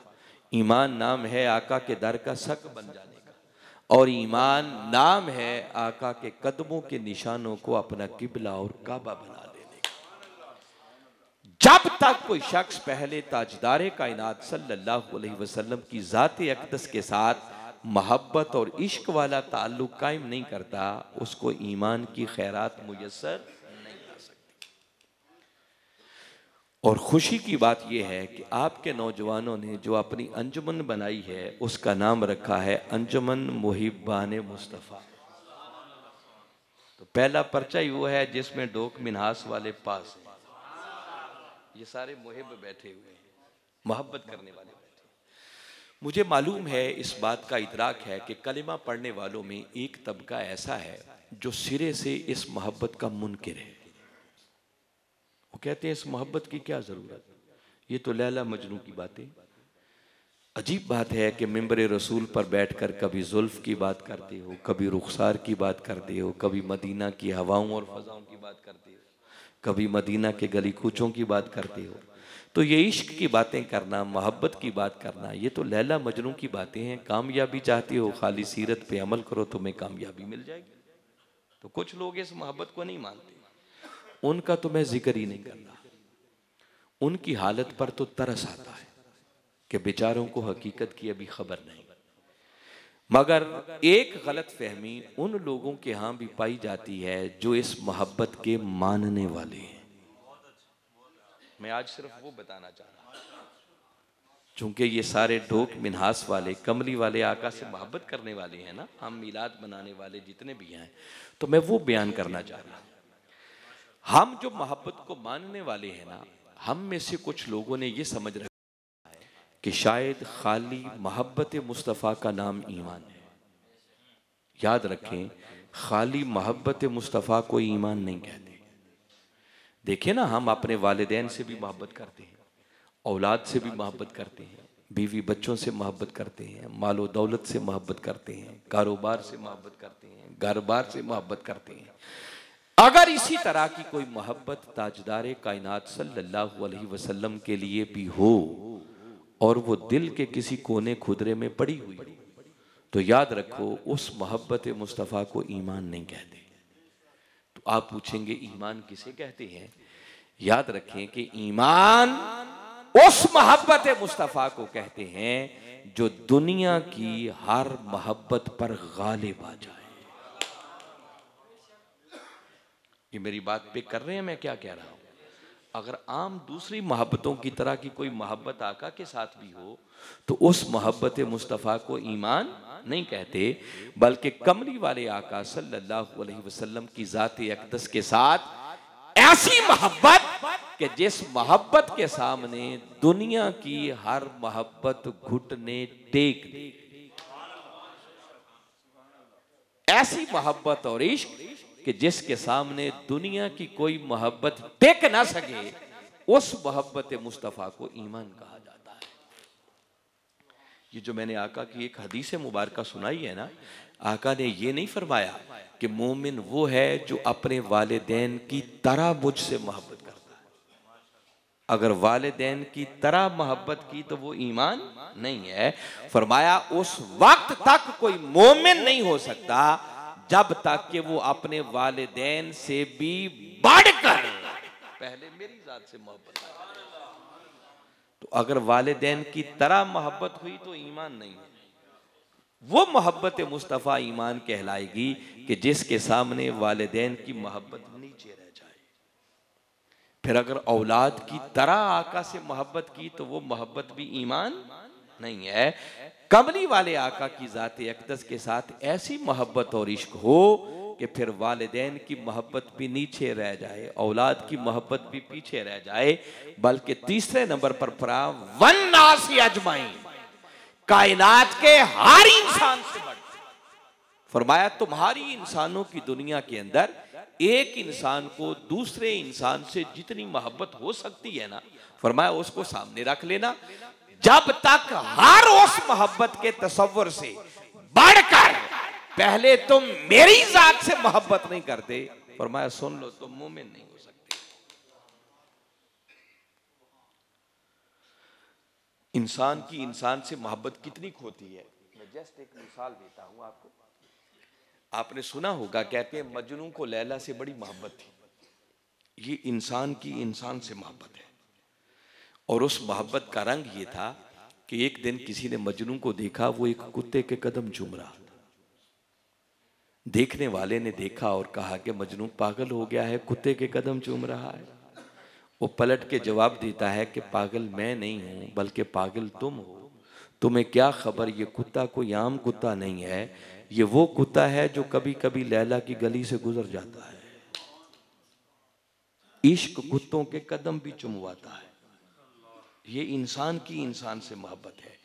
ईमान नाम है आका के दर का सक बन जाने का, और ईमान नाम है आका के कदमों के निशानों को अपना किबला और काबा बना देने का। जब तक कोई शख्स पहले ताजदार कायनात सल्लल्लाहु अलैहि वसल्लम की ज़ात अक़दस के साथ मोहब्बत और इश्क वाला ताल्लुक कायम नहीं करता, उसको ईमान की खैरात मुयस्सर नहीं आ सकती। और खुशी की बात यह है कि आपके नौजवानों ने जो अपनी अंजुमन बनाई है उसका नाम रखा है अंजुमन मुहिब्बान मुस्तफ़ा। तो पहला पर्चा ही वो है जिसमें डोक मिन्हास वाले पास है, ये सारे मुहिब बैठे हुए हैं, मोहब्बत करने वाले बैठे। मुझे मालूम है, इस बात का इदराक है कि कलिमा पढ़ने वालों में एक तबका ऐसा है जो सिरे से इस मोहब्बत का मुनकिर है। वो कहते हैं इस मोहब्बत की क्या जरूरत, ये तो लैला मजनू की बातें। अजीब बात है कि मिंबर रसूल पर बैठकर कभी जुल्फ की बात करते हो, कभी रुखसार की बात करते हो, कभी मदीना की हवाओं और फजाओं की बात करते हो, कभी मदीना के गली कूचों की बात करते हो। तो ये इश्क की बातें करना, मोहब्बत की बात करना, ये तो लैला मजनू की बातें हैं। कामयाबी चाहती हो, खाली सीरत पे अमल करो, तुम्हें कामयाबी मिल जाएगी। तो कुछ लोग इस मोहब्बत को नहीं मानते, उनका तो मैं जिक्र ही नहीं करता। उनकी हालत पर तो तरस आता है कि बेचारों को हकीकत की अभी खबर नहीं। मगर एक गलत फहमी उन लोगों के यहाँ भी पाई जाती है जो इस मोहब्बत के मानने वाले हैं। मैं आज सिर्फ वो बताना चाह रहा हूँ, चूंकि ये सारे ढोक मिन्हास वाले, कमली वाले आका से मोहब्बत करने वाले हैं ना, हम मिलाद बनाने वाले जितने भी हैं, तो मैं वो बयान करना चाह रहा हूँ। हम जो मोहब्बत को मानने वाले हैं ना, हम में से कुछ लोगों ने ये समझ रखा कि शायद खाली मोहब्बत मुस्तफ़ा का नाम ईमान है। याद रखें, खाली मोहब्बत मुस्तफ़ा को ईमान नहीं कहते। देखिए ना, हम अपने वालिदैन से भी मोहब्बत करते हैं, औलाद से भी मोहब्बत करते हैं, बीवी बच्चों से मोहब्बत करते हैं, मालो दौलत से मोहब्बत करते हैं, कारोबार से मोहब्बत करते हैं, घर बार से मोहब्बत करते हैं। अगर इसी तरह की कोई मोहब्बत ताजदार कायनात सल्लल्लाहु अलैहि वसल्लम के लिए भी हो और वो दिल के किसी कोने खुदरे में पड़ी हुई हो, तो याद रखो उस मोहब्बत मुस्तफ़ा को ईमान नहीं कहते। तो आप पूछेंगे ईमान किसे कहते हैं? याद रखें कि ईमान उस मोहब्बत मुस्तफ़ा को कहते हैं जो दुनिया की हर मोहब्बत पर गालिब आ जाए। ये मेरी बात पे कर रहे हैं मैं क्या कह रहा हूं? अगर आम दूसरी मोहब्बतों की तरह की कोई मोहब्बत आका के साथ भी हो तो उस मोहब्बत मुस्तफ़ा को ईमान नहीं कहते, बल्कि कमली वाले आका सल्लल्लाहु अलैहि वसल्लम की ज़ात अक़दस के साथ ऐसी मोहब्बत कि जिस मोहब्बत के सामने दुनिया की हर मोहब्बत घुटने टेक दे। ऐसी मोहब्बत और इश्क कि जिसके सामने दुनिया की कोई मोहब्बत टिक ना सके, उस मोहब्बत मुस्तफ़ा को ईमान कहा जाता है। ये जो मैंने आका की एक हदीस मुबारका सुनाई है ना, आका ने ये नहीं फरमाया कि मोमिन वो है जो अपने वालिदैन की तरह मुझसे मोहब्बत करता है। अगर वालिदैन की तरह मोहब्बत की तो वो ईमान नहीं है। फरमाया उस वक्त तक कोई मोमिन नहीं हो सकता जब तक कि वो अपने वालिदैन से भी बढ़कर पहले मेरी जात से मोहब्बत करे। तो अगर वालिदैन की तरह मोहब्बत हुई तो ईमान नहीं है। वो मोहब्बत मुस्तफ़ा ईमान कहलाएगी कि जिसके सामने वालिदैन की मोहब्बत नीचे रह जाए। फिर अगर औलाद की तरह आका से मोहब्बत की तो वो मोहब्बत भी ईमान नहीं है। कमली वाले आका की ज़ात अक़दस के साथ ऐसी मोहब्बत और इश्क हो कि फिर वालिदैन की मोहब्बत भी नीचे रह जाए, औलाद की मोहब्बत भी पीछे रह जाए, बल्कि तीसरे नंबर पर परा वन्नासी अजमाइन, कायनात के हर इंसान से बढ़। फरमाया तुम्हारी इंसानों की दुनिया के अंदर एक इंसान को दूसरे इंसान से जितनी मोहब्बत हो सकती है ना, फरमाया उसको सामने रख लेना। जब तक हर उस मोहब्बत के तसव्वुर से बढ़कर पहले तुम मेरी जात से मोहब्बत नहीं करते, फरमाया सुन लो तुम मोमिन नहीं हो सकते। इंसान की इंसान से मोहब्बत कितनी खोती है, मैं जस्ट एक मिसाल देता हूं आपको। आपने सुना होगा, कहते हैं मजनू को लैला से बड़ी मोहब्बत थी। ये इंसान की इंसान से मोहब्बत है, और उस मोहब्बत का रंग ये था कि एक दिन किसी ने मजनू को देखा, वो एक कुत्ते के कदम चूम रहा था। देखने वाले ने देखा और कहा कि मजनू पागल हो गया है, कुत्ते के कदम चूम रहा है। वो पलट के जवाब देता है कि पागल मैं नहीं हूं, बल्कि पागल तुम हो। तुम्हें क्या खबर, ये कुत्ता कोई आम कुत्ता नहीं है, ये वो कुत्ता है जो कभी कभी लैला की गली से गुजर जाता है। इश्क कुत्तों के कदम भी चुमवाता है। ये इंसान की इंसान से मोहब्बत है।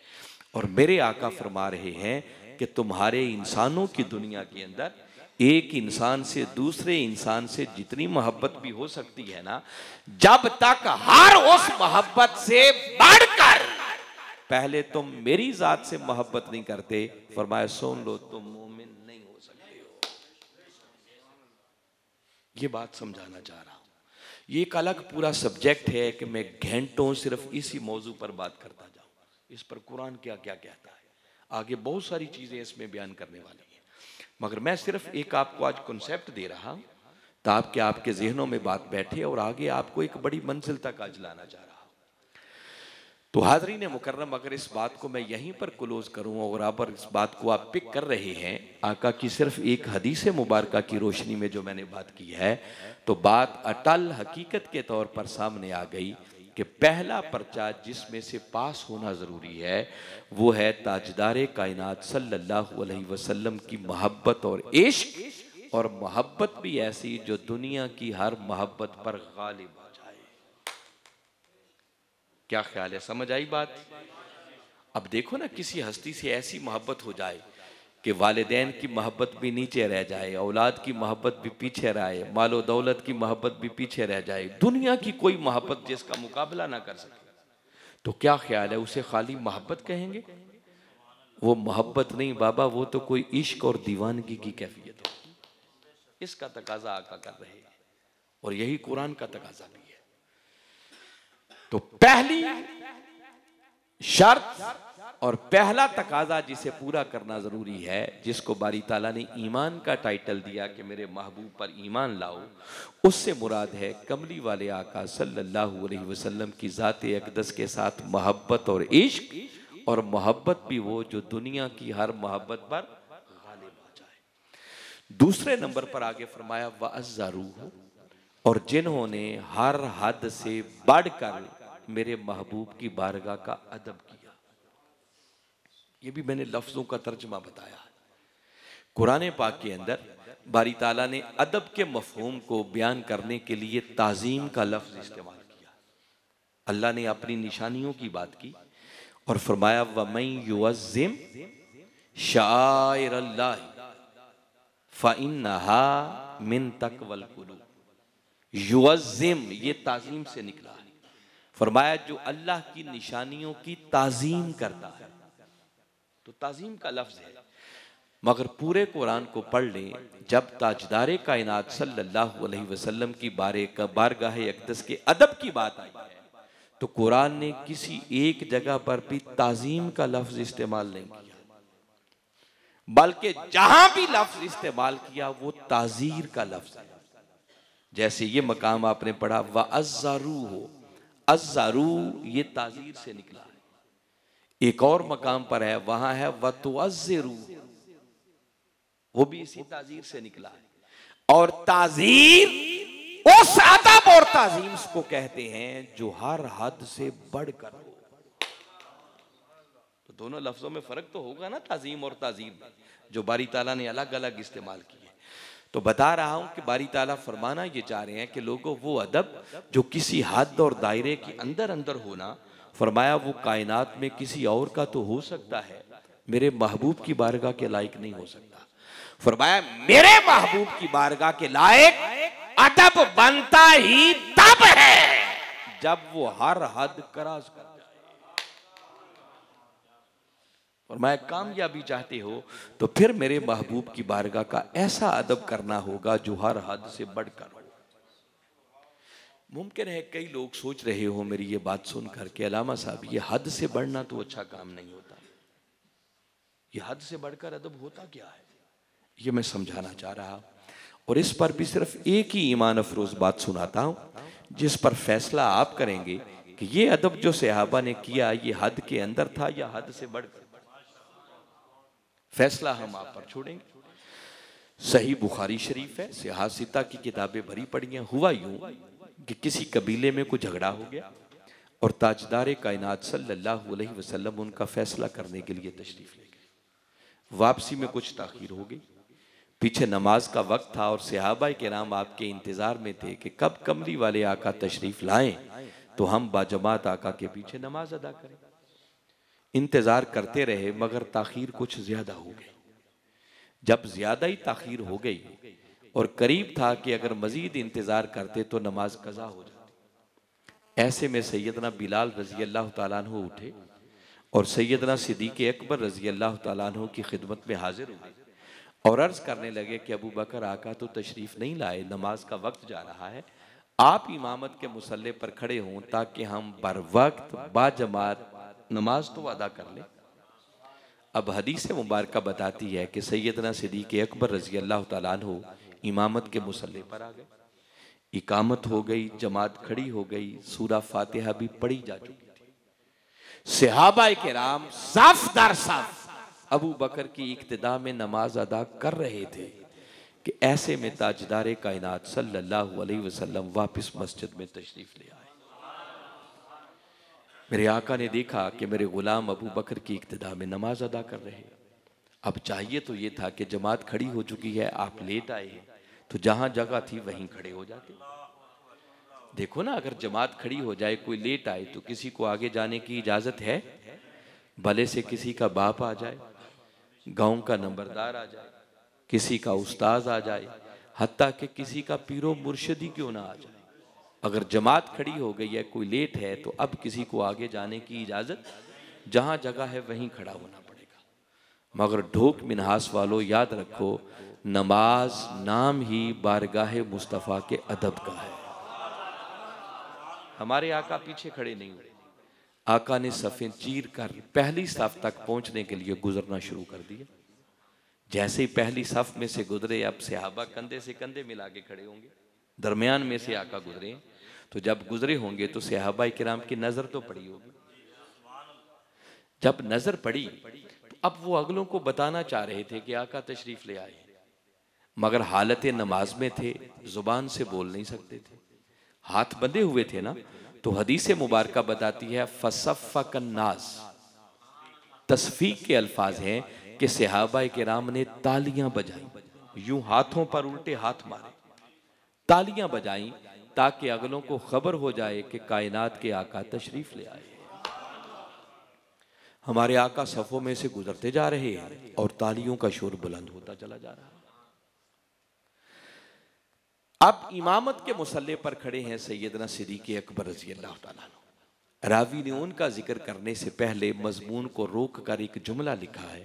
और मेरे आका फरमा रहे हैं कि तुम्हारे इंसानों की दुनिया के अंदर एक इंसान से दूसरे इंसान से जितनी मोहब्बत भी हो सकती है ना, जब तक हर उस मोहब्बत से बढ़कर पहले तुम मेरी जात से मोहब्बत नहीं करते, फरमाया सुन लो तुम मोमिन नहीं हो सकते हो। ये बात समझाना चाह रहा हूं। ये एक अलग पूरा सब्जेक्ट है कि मैं घंटों सिर्फ इसी मौजू पर बात करता जाऊं, इस पर कुरान क्या क्या कहता है। आगे बहुत सारी चीजें इसमें बयान करने वाली हैं, मगर मैं सिर्फ एक आपको आज कॉन्सेप्ट दे रहा हूं ताकि आपके जहनों में बात बैठे और आगे आपको एक बड़ी मंजिल तक आज लाना चाह रहा हूं। तो हाज़रीन मुकर्रम, अगर इस बात को मैं यहीं पर क्लोज करूं और आप इस बात को आप पिक कर रहे हैं आका की सिर्फ एक हदीस मुबारका की रोशनी में जो मैंने बात की है, तो बात अटल हकीकत के तौर पर सामने आ गई कि पहला पर्चा जिसमें से पास होना जरूरी है वो है ताजदारे कायनात सल्लल्लाहु अलैहि वसल्लम की मोहब्बत और इश्क, और मोहब्बत भी ऐसी जो दुनिया की हर मोहब्बत पर गालिब हो जाए। क्या ख्याल है, समझ आई बात? अब देखो ना, किसी हस्ती से ऐसी मोहब्बत हो जाए कि वालिदैन की मोहब्बत भी नीचे रह जाए, औलाद की मोहब्बत भी पीछे रहे, मालो दौलत की मोहब्बत भी पीछे रह जाए, दुनिया की कोई मोहब्बत जिसका मुकाबला ना कर सके, तो क्या ख्याल है उसे खाली मोहब्बत कहेंगे? वो मोहब्बत नहीं बाबा, वो तो कोई इश्क और दीवानगी की कैफियत होगी। इसका तकाजा आका कर रहे हैं और यही कुरान का तकाजा भी है। तो पहली शर्त और पहला तकाजा जिसे पूरा करना जरूरी है, जिसको बारी ताला ने ईमान का टाइटल दिया कि मेरे महबूब पर ईमान लाओ, उससे मुराद है कमली वाले आका सल्लल्लाहु अलैहि वसल्लम की ज़ात अक़दस के साथ मोहब्बत और इश्क, और मोहब्बत भी वो जो दुनिया की हर मोहब्बत पर गालिब आ जाए। दूसरे नंबर पर आगे फरमाया वअज़्ज़रूहु, और जिन्होंने हर हद से बढ़कर मेरे महबूब की बारगाह का अदब किया। ये भी मैंने लफ्जों का तर्जमा बताया। कुरान पाक के अंदर बारी ताला ने अदब के मफहूम को बयान करने के लिए ताजीम का लफ्ज इस्तेमाल किया। अल्लाह ने अपनी निशानियों की बात की और फरमाया वमन युअज़्ज़िम शाइरल्लाह फ़इन्नहा मिन तक़वल कुलूब। युअज़्ज़िम ये ताजीम से निकला है। फरमाया जो अल्लाह की निशानियों की ताजीम करता है, तो ताजीम का लफ्ज है, मगर पूरे कुरान को पढ़ लें, जब ताजदारे कायनात सल्लल्लाहु अलैहि वसल्लम की बारगाह अक़दस के अदब की बात आई है, तो कुरान ने किसी एक जगह पर भी ताजीम का लफ्ज इस्तेमाल नहीं किया, बल्कि जहां भी लफ्ज इस्तेमाल किया वो ताजीर का लफ्ज है। जैसे ये मकाम आपने पढ़ा वअज़्ज़रूहु, अज़्ज़रू ये ताजीर से निकला है। एक और मकाम पर है, वहां है वतुअज़्ज़िरू, वो भी इसी ताजीर से निकला है। और ताजीर उस अदब और ताजीम को कहते हैं जो हर हद से बढ़कर हो। तो दोनों लफ्जों में फर्क तो होगा ना, ताजीम और ताजीम, जो बारी ताला ने अलग अलग इस्तेमाल किए। तो बता रहा हूं कि बारी ताला फरमाना ये चाह रहे हैं कि लोगों वो अदब जो किसी हद और दायरे के अंदर अंदर होना, फरमाया वो कायनात में किसी और का तो हो सकता है, मेरे महबूब की बारगाह के लायक नहीं हो सकता। फरमाया मेरे महबूब की बारगाह के लायक अदब बनता ही तब है जब वो हर हद क्रॉस कर जाए। और मैं कामयाबी चाहते हो तो फिर मेरे महबूब की बारगाह का ऐसा अदब करना होगा जो हर हद से बढ़कर हो। मुमकिन है कई लोग सोच रहे हो मेरी ये बात सुनकर के अलामा साहब ये हद से बढ़ना तो अच्छा काम नहीं होता, ये हद से बढ़कर अदब होता क्या है, ये मैं समझाना चाह रहा। और इस पर भी सिर्फ एक ही ईमान अफरोज बात सुनाता हूं, जिस पर फैसला आप करेंगे कि ये अदब जो सहाबा ने किया ये हद के अंदर था या हद से बढ़कर। फैसला हम आप पर छोड़ेंगे। सही बुखारी शरीफ है, सियासिता की किताबें भरी पड़ी हैं। हुआ यूं कि किसी कबीले में कोई झगड़ा हो गया और ताजदार कायनात सल्लल्लाहु अलैहि वसल्लम उनका फैसला करने के लिए तशरीफ ले गए। वापसी में कुछ ताखीर हो गई, पीछे नमाज का वक्त था और सहाबा किराम आपके इंतजार में थे कि कब कमली वाले आका तशरीफ लाएं तो हम बाजमात आका के पीछे नमाज अदा करें। इंतजार करते रहे मगर ताखीर कुछ ज्यादा हो गई। जब ज्यादा ही ताखीर हो गई और करीब था कि अगर मजीद इंतजार करते तो नमाज कज़ा हो जाती, ऐसे में सैयदना बिलाल रजी अल्लाह तआला अन्हु उठे और सैयदना सिद्दीक़ अकबर रजी अल्लाह तआला अन्हु की खिदमत में हाजिर हुए और अर्ज करने लगे कि अबू बकर आका तो तशरीफ नहीं लाए, नमाज का वक्त जा रहा है, आप इमामत के मुसल्ले पर खड़े हों ताकि हम बर वक्त बाजमात नमाज तो अदा कर लें। अब हदीस मुबारक बताती है कि सैयदना सिद्दीक़ अकबर रज़ी अल्लाह तआला अन्हु इमामत के मुसल्ले पर आ गए। इकामत हो गई, जमात खड़ी हो गई, सूरा फातिहा भी पढ़ी जा चुकी थी। सहाबा किराम सफ दर सफ अबू बकर की इक्तिदा में नमाज अदा कर रहे थे कि ऐसे में ताजदार कायनात सल्लल्लाहु अलैहि वसल्लम वापस मस्जिद में तशरीफ ले आए। मेरे आका ने देखा कि मेरे गुलाम अबू बकर की इक्तिदा में नमाज अदा कर रहे हैं। अब चाहिए तो ये था कि जमात खड़ी हो चुकी है, आप लेट आए हैं, तो जहां जगह थी वहीं खड़े हो जाते। देखो ना, अगर जमात खड़ी हो जाए, कोई लेट आए, तो किसी को आगे जाने की इजाजत है? भले से किसी का बाप आ जाए, गांव का नंबरदार आ जाए, किसी का उस्ताद आ जाए, हत्ता कि किसी का पीरो मुर्शिदी क्यों ना आ जाए, अगर जमात खड़ी हो गई है, कोई लेट है, तो अब किसी को आगे जाने की इजाजत, जहां जगह है वहीं खड़ा होना पड़ेगा। मगर ढोक मिनहास वालों, याद रखो, नमाज नाम ही बारगाह मुस्तफ़ा के अदब का है। हमारे आका पीछे खड़े नहीं हुए, आका ने सफ़ें चीर कर पहली सफ तक पहुंचने के लिए गुजरना शुरू कर दिया। जैसे ही पहली सफ में से गुजरे, अब सहाबा कंधे से कंधे मिला के खड़े होंगे, दरमियान में से आका गुजरे, तो जब गुजरे होंगे तो सहाबा किराम की नजर तो पड़ी होगी। जब नजर पड़ी तो अब वो अगलों को बताना चाह रहे थे कि आका तशरीफ ले आए, मगर हालत नमाज में थे, जुबान से बोल नहीं सकते थे, हाथ बंधे हुए थे ना। तो हदीस मुबारक बताती है फसफ़कन्नास, तस्फीक के अल्फाज हैं कि सहाबा किराम ने तालियां बजाई, यूं हाथों पर उल्टे हाथ मारे, तालियां बजाई ताकि अगलों को खबर हो जाए कि कायनात के आका तशरीफ ले आए। हमारे आका सफों में से गुजरते जा रहे हैं और तालियों का शोर बुलंद होता चला जा रहा है। अब इमामत के मुसल्ले पर खड़े हैं सैयदना सिद्दीक़ अकबर रज़ी अल्लाह तआला अन्हु। रावी ने उनका जिक्र करने से पहले मजमून को रोक कर एक जुमला लिखा है।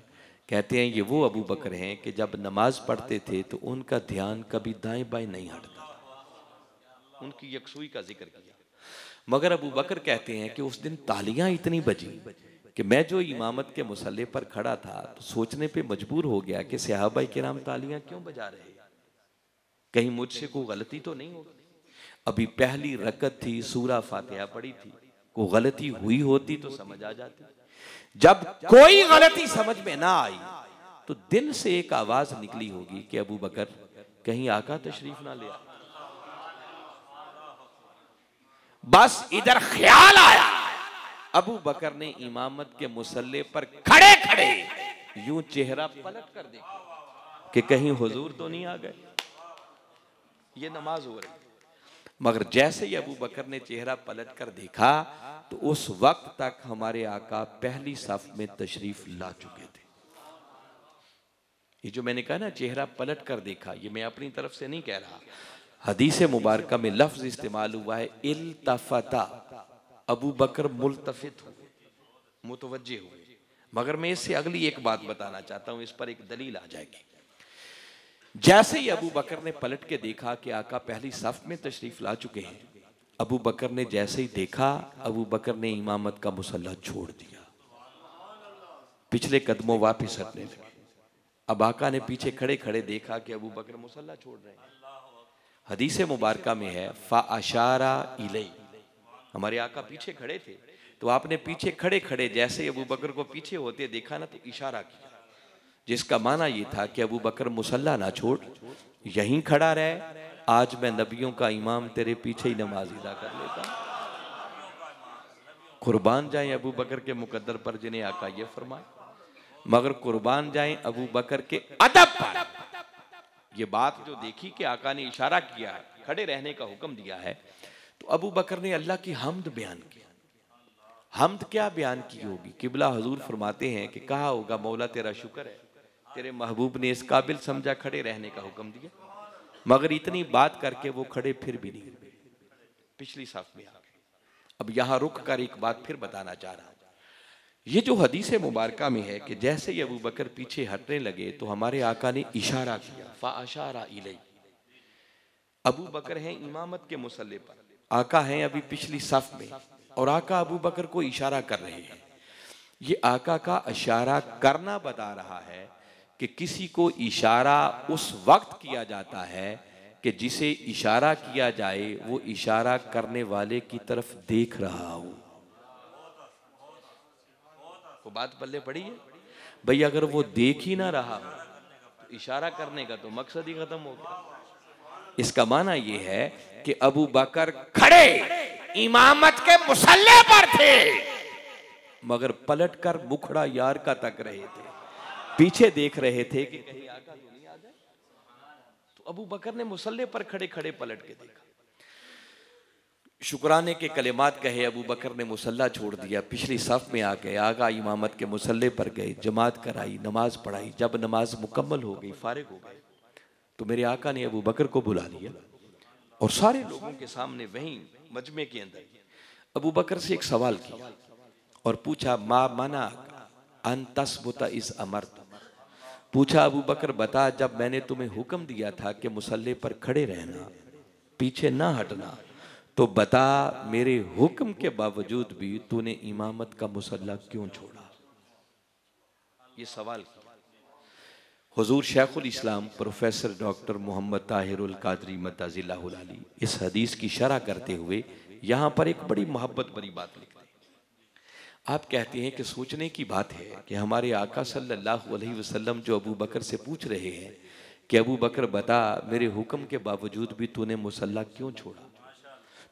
कहते हैं ये वो अबू बकर हैं कि जब नमाज पढ़ते थे तो उनका ध्यान कभी दाएं बाएं नहीं हटता था। उनकी यकसुई का जिक्र किया। मगर अबू बकर कहते हैं कि उस दिन तालियां इतनी बजी कि मैं जो इमामत के मुसल्ले पर खड़ा था तो सोचने पे मजबूर हो गया कि सहाबा किराम तालियां क्यों बजा रहे हैं, कहीं मुझसे कोई गलती तो नहीं होगी। अभी पहली रकत थी, सूरा फातिहा पढ़ी थी, कोई गलती हुई होती तो समझ आ जाती। जब कोई गलती समझ में ना आई तो दिल से एक आवाज निकली होगी कि अबू बकर कहीं आका तशरीफ ना ले आए। बस इधर ख्याल आया, अबू बकर ने इमामत के मुसल्ले पर खड़े खड़े यूं चेहरा पलट कर देखा कि कहीं हुजूर तो नहीं आ गए, ये नमाज हो रही। मगर जैसे ही अबू बकर ने चेहरा पलट कर देखा तो उस वक्त तक हमारे आका पहली सफ में तशरीफ ला चुके थे। ये जो मैंने कहा ना चेहरा पलट कर देखा, ये मैं अपनी तरफ से नहीं कह रहा, हदीस मुबारका में लफ्ज इस्तेमाल हुआ है इल्तफता, अबू बकर मुल्तफित हुए, मुतवज्जे हुए। मगर मैं इससे अगली एक बात बताना चाहता हूं, इस पर एक दलील आ जाएगी। जैसे ही अबू बकर ने पलट के देखा कि आका पहली सफ में तशरीफ ला चुके हैं, अबू बकर ने जैसे ही देखा, अबू बकर ने इमामत का मुसल्ला छोड़ दिया, पिछले कदमों वापिस हटने लगे। अब आका ने पीछे खड़े खड़े देखा कि अबू बकर मुसल्ला छोड़ रहे हैं। हदीस मुबारका में है फ़अशारा इलैहि, हमारे आका पीछे खड़े थे तो आपने पीछे खड़े खड़े जैसे अबू बकर को पीछे होते देखा ना तो इशारा किया, जिसका माना ये था कि अबू बकर मुसल्ला ना छोड़, यहीं खड़ा रहे, आज मैं नबियों का इमाम तेरे पीछे ही नमाज अदा कर लेता। कुर्बान जाएं अबू बकर के मुकद्दर पर जिन्हें आका ये फरमाए, मगर कुर्बान जाएं अबू बकर के अदब पर। ये बात जो देखी कि आका ने इशारा किया है, खड़े रहने का हुक्म दिया है, तो अबू बकर ने अल्लाह की हम्द बयान की। हम्द क्या बयान की होगी? किबला हुजूर फरमाते हैं कि कहा होगा मौला तेरा शुक्र है, तेरे महबूब ने इस काबिल समझा खड़े रहने का हुक्म दिया। मगर इतनी बात करके वो खड़े फिर भी नहीं हुए, पिछली साफ में आ गए। अब यहां रुक कर एक बात फिर बताना चाह रहा हूं। ये जो हदीस मुबारका में है कि जैसे ही अबू बकर पीछे हटने लगे तो हमारे आका ने इशारा किया, फ़अशारा इलैहि, अबू बकर हैं इमामत के मुसल्ले पर, आका हैं अभी पिछली सफ में, और आका अबू बकर को इशारा कर रहे हैं। ये आका का इशारा करना बता रहा है कि किसी को इशारा उस वक्त किया जाता है कि जिसे इशारा किया जाए वो इशारा करने वाले की तरफ देख रहा हो। वो बात पल्ले पड़ी है भाई, अगर वो देख ही ना रहा हो तो इशारा करने का तो मकसद ही खत्म हो गया। इसका माना ये है कि अबू बकर खड़े इमामत के मुसल्ले पर थे, मगर पलटकर मुखड़ा यार का तक रहे थे, पीछे देख रहे थे कि कहीं आका तो नहीं आ जाए। तो अबू बकर ने मुसल्ले पर खड़े खड़े पलट के देखा, शुक्राने के कलिमात कहे, अबू बकर ने मुसल्ला छोड़ दिया, पिछली सफ में आ गए, आगा इमामत के मुसल्ले पर गए, जमात कराई, नमाज पढ़ाई। जब नमाज मुकम्मल हो गई, फारिग हो गए, तो मेरे आका ने अबू बकर को बुला लिया और सारे लोगों के सामने वहीं मजमे के अंदर अबू बकर से एक सवाल किया और पूछा, मा मना अन तस्बुता इस अमर। पूछा, अबू बकर बता, जब मैंने तुम्हें हुक्म दिया था कि मुसल्ले पर खड़े रहना, पीछे ना हटना, तो बता मेरे हुक्म के बावजूद भी तूने इमामत का मुसल्ला क्यों छोड़ा? ये सवाल किया। हुजूर शेखुल इस्लाम प्रोफेसर डॉक्टर मोहम्मद ताहिरुल कादरी मद्दाजिल्लाहुल अली इस हदीस की शरह करते हुए यहाँ पर एक बड़ी मोहब्बत भरी बात लिखते हैं। आप कहते हैं कि सोचने की बात है कि हमारे आका सल्लल्लाहु अलैहि वसल्लम जो अबू बकर से पूछ रहे हैं कि अबू बकर बता मेरे हुक्म के बावजूद भी तूने मुसल्ला क्यों छोड़ा,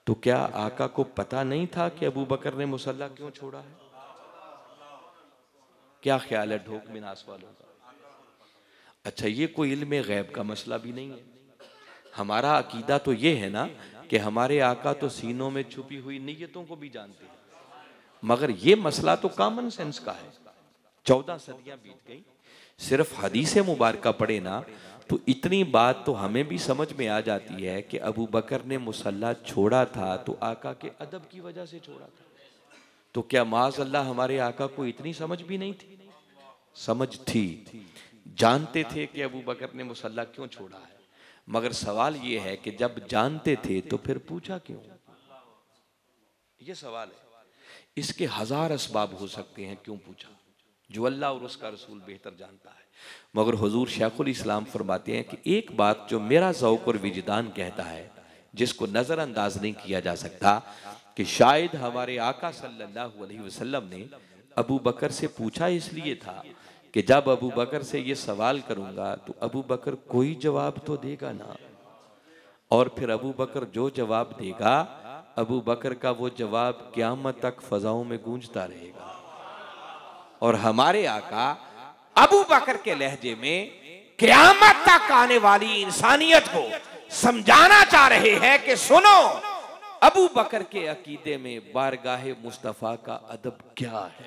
तो क्या आका को पता नहीं था कि अबू बकर ने मुसल्ला क्यों छोड़ा है? क्या ख्याल है ढोक मिनास वालों का? अच्छा, ये कोई इल्म गैब का मसला भी नहीं है। हमारा अकीदा तो ये है ना कि हमारे आका तो सीनों में छुपी हुई नीयतों को भी जानते हैं, मगर ये मसला तो कॉमन सेंस का है। 14 सदियां बीत गई, सिर्फ हदीस मुबारका पढ़े ना तो इतनी बात तो हमें भी समझ में आ जाती है कि अबू बकर ने मुसल्ला छोड़ा था तो आका के अदब की वजह से छोड़ा था। तो क्या माज़ अल्लाह हमारे आका को इतनी समझ भी नहीं थी? समझ थी, जानते थे कि अबू बकर ने मुसल्ला क्यों छोड़ा है, मगर सवाल ये है कि जब जानते थे तो फिर पूछा क्यों? ये सवाल है। इसके हजार असबाब हो सकते हैं क्यों पूछा, जो अल्लाह और उसका रसूल बेहतर जानता है। मगर हुजूर शेखुल इस्लाम फरमाते हैं कि एक बात जो मेरा ज़ौक़ और विजदान कहता है, जिसको नज़रअंदाज नहीं किया जा सकता, कि शायद हमारे आका सल्लल्लाहु अलैहि वसल्लम ने अबू बकर से पूछा इसलिए था कि जब अबू बकर से ये सवाल करूंगा तो अबू बकर कोई जवाब तो देगा ना, और फिर अबू बकर जो जवाब देगा, अबू बकर का वो जवाब क़यामत तक फ़ज़ाओं में गूंजता रहेगा। और हमारे आका अबू बकर के लहजे में क़यामत तक आने वाली इंसानियत को समझाना चाह रहे हैं कि सुनो, अबू बकर के अकीदे में बारगाहे मुस्तफ़ा का अदब क्या है।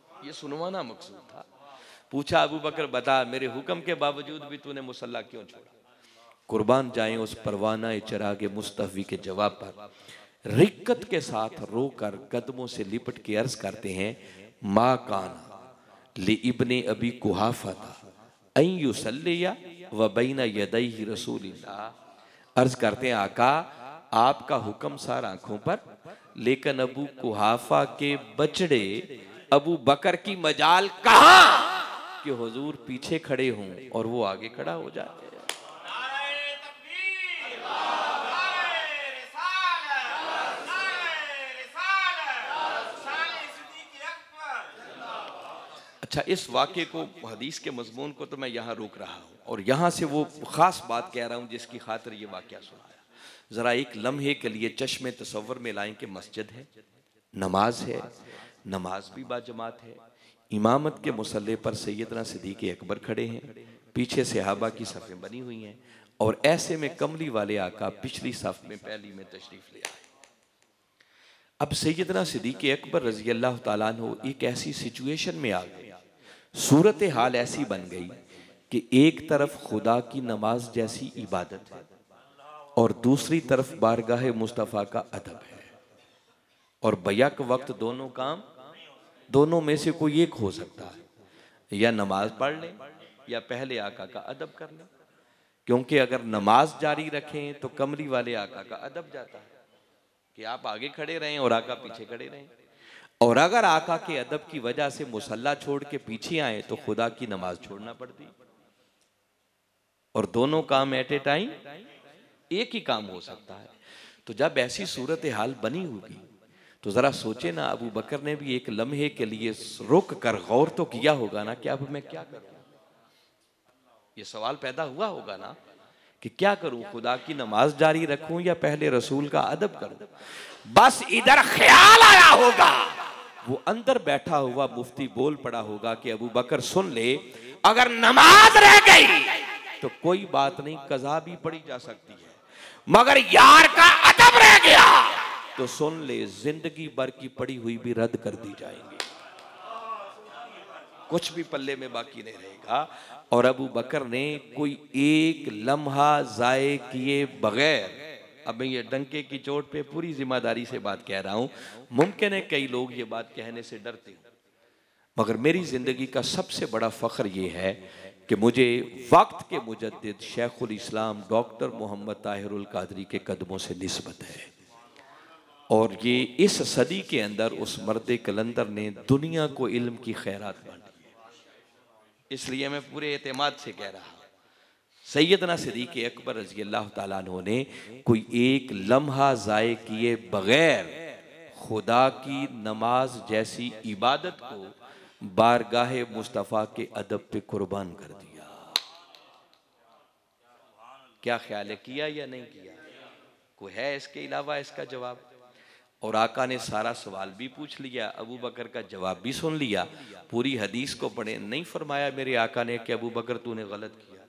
ये सुनवाना मकसूद था। पूछा, अबू बकर बता मेरे हुक्म के बावजूद भी तूने मुसल्ला क्यों छोड़ा? कुर्बान जाएं उस परवाना चिरागे मुस्तफ़ी के जवाब पर, रिक्कत के साथ रोकर कदमों से लिपट के अर्ज करते हैं, मा काना li इब्ने अबी कुहाफा था युसल्लिया व बैना यदैहि रसूलिल्लाह। अर्ज करते हैं, आका आपका हुक्म सार आंखों पर, लेकिन अबू कुहाफा के बचड़े अबू बकर की मजाल कहां कि हुजूर पीछे खड़े हों और वो आगे खड़ा हो जाए। अच्छा, इस वाक़े को, हदीस के मज़मून को तो मैं यहाँ रोक रहा हूँ और यहाँ से वो ख़ास बात कह रहा हूँ जिसकी खातिर ये वाक़या सुनाया। ज़रा एक लम्हे के लिए चश्मे तसव्वुर में लाएं कि मस्जिद है, नमाज है, नमाज भी बाजमात है, इमामत के मुसल्ले पर सैयदना सिद्दीक़ अकबर खड़े हैं, पीछे सहाबा की सफ़ें बनी हुई हैं, और ऐसे में कमली वाले आका पिछली सफ़ में पहली में तशरीफ़ ले आए। अब सैयदना सिद्दीक़ अकबर रज़ी अल्लाह ताला अन्हु एक ऐसी सिचुएशन में आ गए, सूरत हाल ऐसी बन गई कि एक तरफ खुदा की नमाज जैसी इबादत है और दूसरी तरफ बारगाह मुस्तफ़ा का अदब है, और बैक वक्त दोनों काम, दोनों में से कोई एक हो सकता है, या नमाज पढ़ लें या पहले आका का अदब कर लें। क्योंकि अगर नमाज जारी रखें तो कमली वाले आका का अदब जाता है कि आप आगे खड़े रहें और आका पीछे खड़े रहें। और अगर आका के अदब की वजह से मुसल्ला छोड़ के पीछे आए तो खुदा की नमाज छोड़ना पड़ती। और दोनों काम एट ए टाइम एक ही काम हो सकता है। तो जब ऐसी सूरत हाल बनी होगी तो जरा सोचे ना, अबू बकर ने भी एक लम्हे के लिए रुक कर गौर तो किया होगा ना कि अब मैं क्या करूं। ये सवाल पैदा हुआ होगा ना कि क्या करूं, खुदा की नमाज जारी रखूं या पहले रसूल का अदब करूं। बस इधर ख्याल आया होगा, वो अंदर बैठा हुआ मुफ्ती बोल पड़ा होगा कि अबू बकर सुन ले, अगर नमाज रह गई तो कोई बात नहीं, कज़ा भी पड़ी जा सकती है, मगर यार का अदब रह गया तो सुन ले, जिंदगी भर की पड़ी हुई भी रद्द कर दी जाएंगी, कुछ भी पल्ले में बाकी नहीं रहेगा। और अबू बकर ने कोई एक लम्हा जाये किए बगैर, अब मैं ये डंके की चोट पे पूरी जिम्मेदारी से बात कह रहा हूं, मुमकिन है कई लोग ये बात कहने से डरते हो, मगर मेरी जिंदगी का सबसे बड़ा फख्र ये है कि मुझे वक्त के मुजद्दिद शेखुल इस्लाम डॉक्टर मोहम्मद ताहिरुल कादरी के कदमों से निस्बत है। और ये इस सदी के अंदर उस मर्द कलंदर ने दुनिया को इल्म की खैरात बांटी है। इसलिए मैं पूरे एतमाद से कह रहा हूं, सैयदना सिद्दीक़ अकबर रज़ी अल्लाह ताला अन्हु ने कोई एक लम्हा ज़ाये किए बगैर खुदा की नमाज जैसी इबादत को बारगाहे मुस्तफ़ा के अदब पे कुर्बान कर दिया। क्या ख्याल है, किया या नहीं किया? कोई है इसके अलावा इसका जवाब? और आका ने सारा सवाल भी पूछ लिया, अबू बकर का जवाब भी सुन लिया, पूरी हदीस को पढ़े, नहीं फरमाया मेरे आका ने कि अबू बकर तूने गलत किया,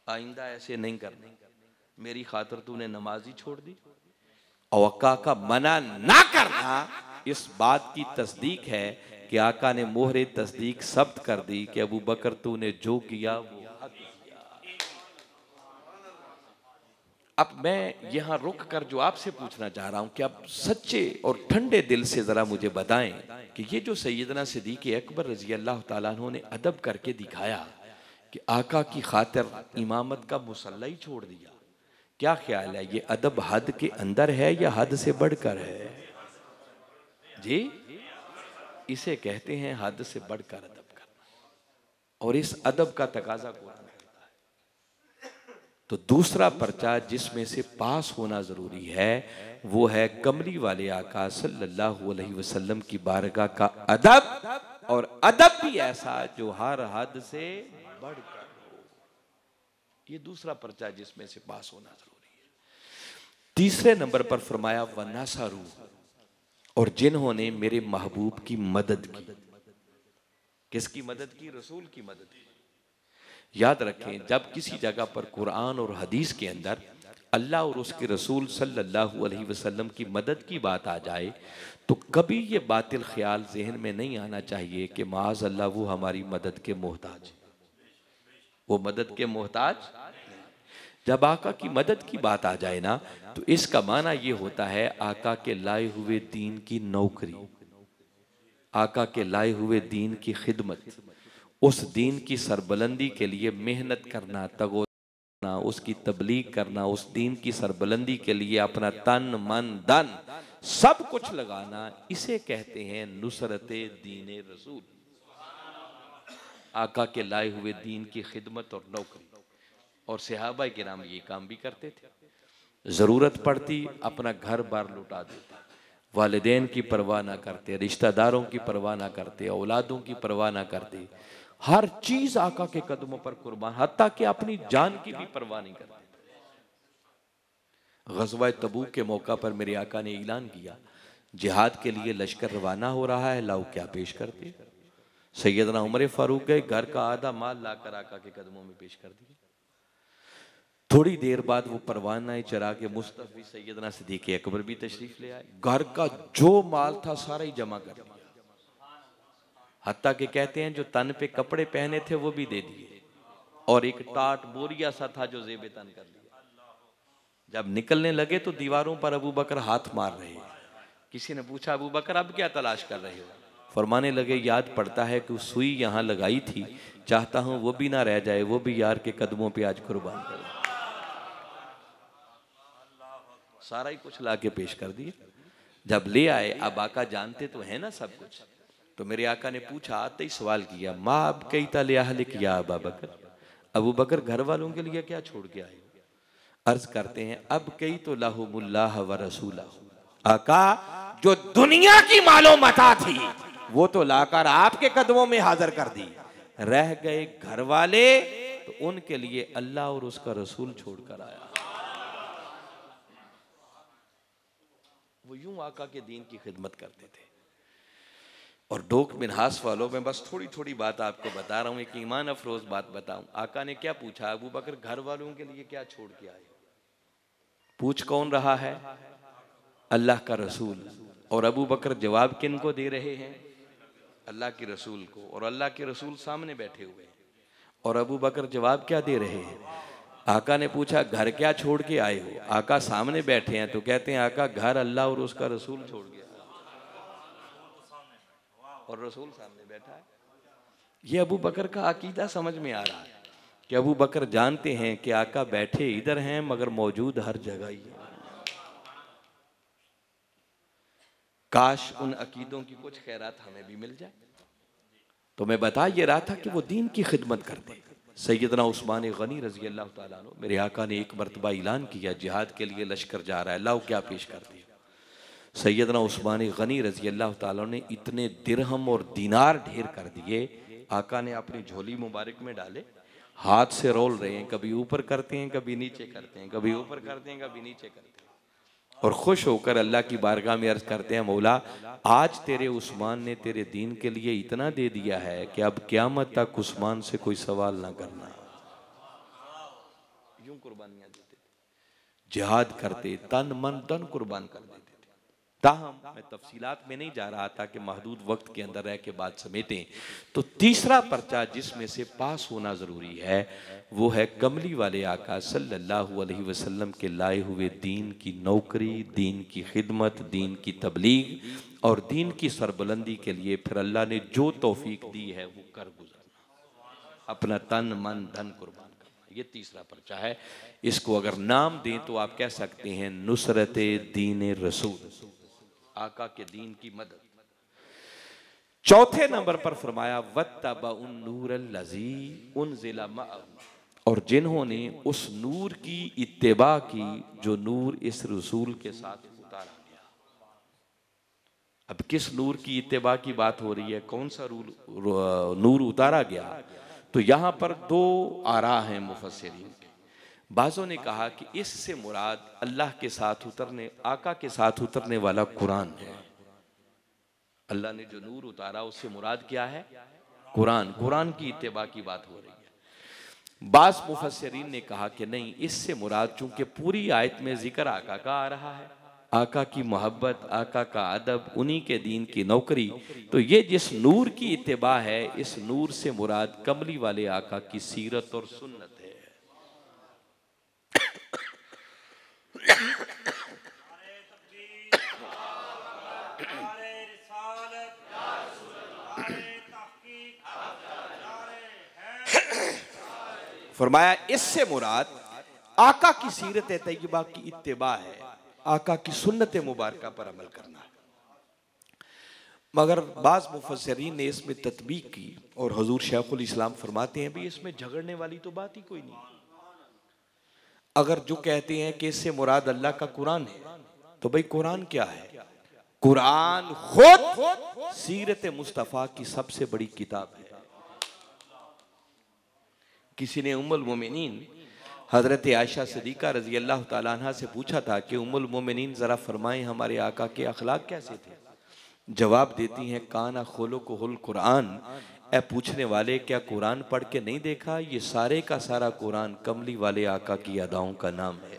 आइंदा ऐसे नहीं करना, मेरी खातिर तूने नमाज ही छोड़ दी। और आका का मना ना करना इस बात की तस्दीक है कि आका ने मोहरे तस्दीक सब्त कर दी कि अबू बकर तूने जो किया वो हक किया। अब मैं यहां रुक कर जो आपसे पूछना चाह रहा हूं कि आप सच्चे और ठंडे दिल से जरा मुझे बताएं कि ये जो सैयदना सिद्दीक़ अकबर रज़ी अल्लाह ताला अन्हु ने अदब करके दिखाया कि आका की खातिर इमामत का मुसल्ला ही छोड़ दिया, क्या ख्याल है, ये अदब हद के अंदर है या हद से बढ़कर है? जी, इसे कहते हैं हद से बढ़कर अदब करना, और इस अदब का तकाजा कुरान करता है। तो दूसरा पर्चा जिसमें से पास होना जरूरी है वो है कमली वाले आका सल्लल्लाहु अलैहि वसल्लम की बारगाह का अदब, और अदब भी ऐसा जो हर हद से बढ़कर हो। ये दूसरा पर्चा जिसमें से पास होना जरूरी है। तीसरे नंबर पर फरमाया वनासारू, और जिन्होंने मेरे महबूब की मदद की। किसकी मदद की? रसूल की मदद की। याद रखें, जब किसी जगह पर कुरान और हदीस के अंदर अल्लाह और उसके रसूल सल्लल्लाहु अलैहि वसल्लम की मदद की बात आ जाए तो कभी ये बातिल ख्याल जहन में नहीं आना चाहिए कि माज़ अल्लाह वो हमारी मदद के मोहताज, वो मदद के मोहताज। जब आका की मदद की बात आ जाए ना तो इसका माना ये होता है आका के लाए हुए दीन की नौकरी, आका के लाए हुए दीन की खिदमत, उस दीन की सरबलंदी के लिए मेहनत करना, तगो करना, उसकी तबलीग करना, उस दीन की सरबलंदी के लिए अपना तन मन धन सब कुछ लगाना, इसे कहते हैं नुसरत दीन रसूल, आका के लाए हुए दीन की खिदमत और नौकरी। और सहाबा किराम ये काम भी करते थे, जरूरत पड़ती अपना घर बार लुटा देते, वालिदैन की परवाह ना करते, रिश्तेदारों की परवाह ना करते, औलादों की परवाह ना करते, हर चीज आका के कदमों पर कुर्बान, हत्ता कि अपनी जान की भी परवाह नहीं करते। ग़ज़वा तबूक के मौका पर मेरे आका ने ऐलान किया जिहाद के लिए लश्कर रवाना हो रहा है, लाओ क्या पेश करते। सैयदना उमर फारूक गए, घर का आधा माल लाकर आका के कदमों में पेश कर दिया। थोड़ी देर बाद वो परवाना चरा के मुस्तफ़ी सैयदना सिद्दीक़ अकबर भी तशरीफ ले आए, घर का जो माल था सारा ही जमा कर दिया, हत्ता के कहते हैं जो तन पे कपड़े पहने थे वो भी दे दिए, और एक टाट बोरिया सा था जो जेबे तन कर लिया। जब निकलने लगे तो दीवारों पर अबू बकर हाथ मार रहे। किसी ने पूछा अबू बकर अब क्या तलाश कर रहे हो? फरमाने लगे याद पड़ता है कि सुई यहाँ लगाई थी, चाहता हूँ वो भी ना रह जाए, वो भी यार के कदमों पे आज कुर्बान कर। सारा ही कुछ ला के पेश कर दिया। जब ले आए, अब आका जानते तो है ना सब कुछ, तो मेरे आका ने पूछा, आते ही सवाल किया, माँ अब कई ताले अहले किया अबू बकर, अबू बकर घर वालों के लिए क्या छोड़ के आए हो? अर्ज करते हैं अब कई तो लाहुमुल्लाह व रसूला, आका जो दुनिया की मालो मता थी वो तो लाकर आपके कदमों में हाजिर कर दी, रह गए घर वाले तो उनके लिए अल्लाह और उसका रसूल छोड़कर आया। वो यूं आका के दीन की खिदमत करते थे। और डोक मिनहास वालों में बस थोड़ी थोड़ी बात आपको बता रहा हूं, एक ईमान अफरोज बात बताऊं। आका ने क्या पूछा, अबू बकर घर वालों के लिए क्या छोड़ के आए? पूछ कौन रहा है? अल्लाह का रसूल। और अबू बकर जवाब किन को दे रहे हैं? अल्लाह के रसूल को। और अल्लाह के रसूल सामने बैठे हुए हैं और अबू बकर जवाब क्या दे रहे हैं? आका ने पूछा घर क्या छोड़ के आए हो? आका सामने बैठे हैं तो कहते हैं आका घर अल्लाह और उसका रसूल छोड़ गया, और रसूल सामने बैठा है। ये अबू बकर का अकीदा समझ में आ रहा है कि अबू बकर जानते हैं कि आका बैठे इधर हैं मगर मौजूद हर जगह ही है। काश उन अकीदों की कुछ खैरात हमें भी मिल जाए। तो मैं बता ये रहा था कि वो दीन की खिदमत करते। सैयदना उस्मान गनी रजी अल्लाह ताला अन्हु, मेरे आका ने एक मरतबा ऐलान किया जिहाद के लिए लश्कर जा रहा है, लाओ क्या पेश कर दिया। सैयदना उस्मान गनी रजी अल्लाह ताला ने इतने दिरहम और दीनार ढेर कर दिए, आका ने अपनी झोली मुबारक में डाले, हाथ से रोल रहे हैं, कभी ऊपर करते हैं कभी नीचे करते हैं, कभी ऊपर करते हैं कभी नीचे करते हैं, और खुश होकर अल्लाह की बारगाह में अर्ज करते हैं, मौला आज तेरे उस्मान ने तेरे दीन के लिए इतना दे दिया है कि अब क़यामत तक उस्मान से कोई सवाल ना करना। यूं कुर्बानियां देते थे, जिहाद करते, तन मन धन कुर्बान कर देते थे। ताहम मैं तफसीलात में नहीं जा रहा था कि महदूद वक्त के अंदर रह के बात समेटें। तो तीसरा पर्चा जिसमें से पास होना जरूरी है वो है कमली वाले आका सल्लल्लाहु अलैहि वसल्लम के लाए हुए दीन की नौकरी, दीन की खिदमत, दीन की तबलीग और दीन की सरबुलंदी के लिए फिर अल्लाह ने जो तौफीक दी है वो कर गुजरना, अपना तन मन धन कुर्बान करना। ये तीसरा पर्चा है। इसको अगर नाम दें तो आप कह सकते हैं नुसरत दीन रसूल, आका के दीन की मदद। चौथे नंबर पर फरमाया वत्तबउन नूरल लज़ी उनज़िला मअहू, और जिन्होंने उस नूर की इत्तिबा की जो नूर इस रसूल के साथ उतारा गया। अब किस नूर की इत्तिबा की बात हो रही है, कौन सा नूर उतारा गया? तो यहां पर दो आरा हैं मुफस्सिरीन के। बाज़ों ने कहा कि इससे मुराद अल्लाह के साथ उतरने, आका के साथ उतरने वाला कुरान है। अल्लाह ने जो नूर उतारा उससे मुराद क्या है? कुरान, कुरान की इत्तिबा की बात हो रही है। बाज़ मुफस्सिरीन ने कहा कि नहीं, इससे मुराद चूंकि पूरी आयत में जिक्र आका का आ रहा है, आका की मोहब्बत, आका का अदब, उन्हीं के दीन की नौकरी, तो ये जिस नूर की इत्तिबा है इस नूर से मुराद कमली वाले आका की सीरत और सुन्नत है। फरमाया इससे मुराद आका की सीरत तैयबा की इत्तिबा है, आका की सुन्नत मुबारका पर अमल करना है। मगर बाज़ मुफस्सिरीन ने इसमें तत्बीक की और हुजूर शेखुल इस्लाम फरमाते हैं भी इसमें झगड़ने वाली तो बात ही कोई नहीं। अगर जो कहते हैं कि इससे मुराद अल्लाह का कुरान है तो भाई कुरान क्या है? कुरान खुद सीरत मुस्तफ़ा की सबसे बड़ी किताब है। किसी ने उम्मुल मोमिनीन हजरत आयशा सिद्दीक़ा रजी अल्लाह ताला अन्हा से पूछा था कि उम्मुल मोमिनीन जरा फरमाएं हमारे आका के अखलाक कैसे थे? जवाब देती हैं काना खुलुकुहुल कुरान। ए पूछने वाले, क्या कुरान पढ़ के नहीं देखा? ये सारे का सारा कुरान कमली वाले आका की अदाओं का नाम है।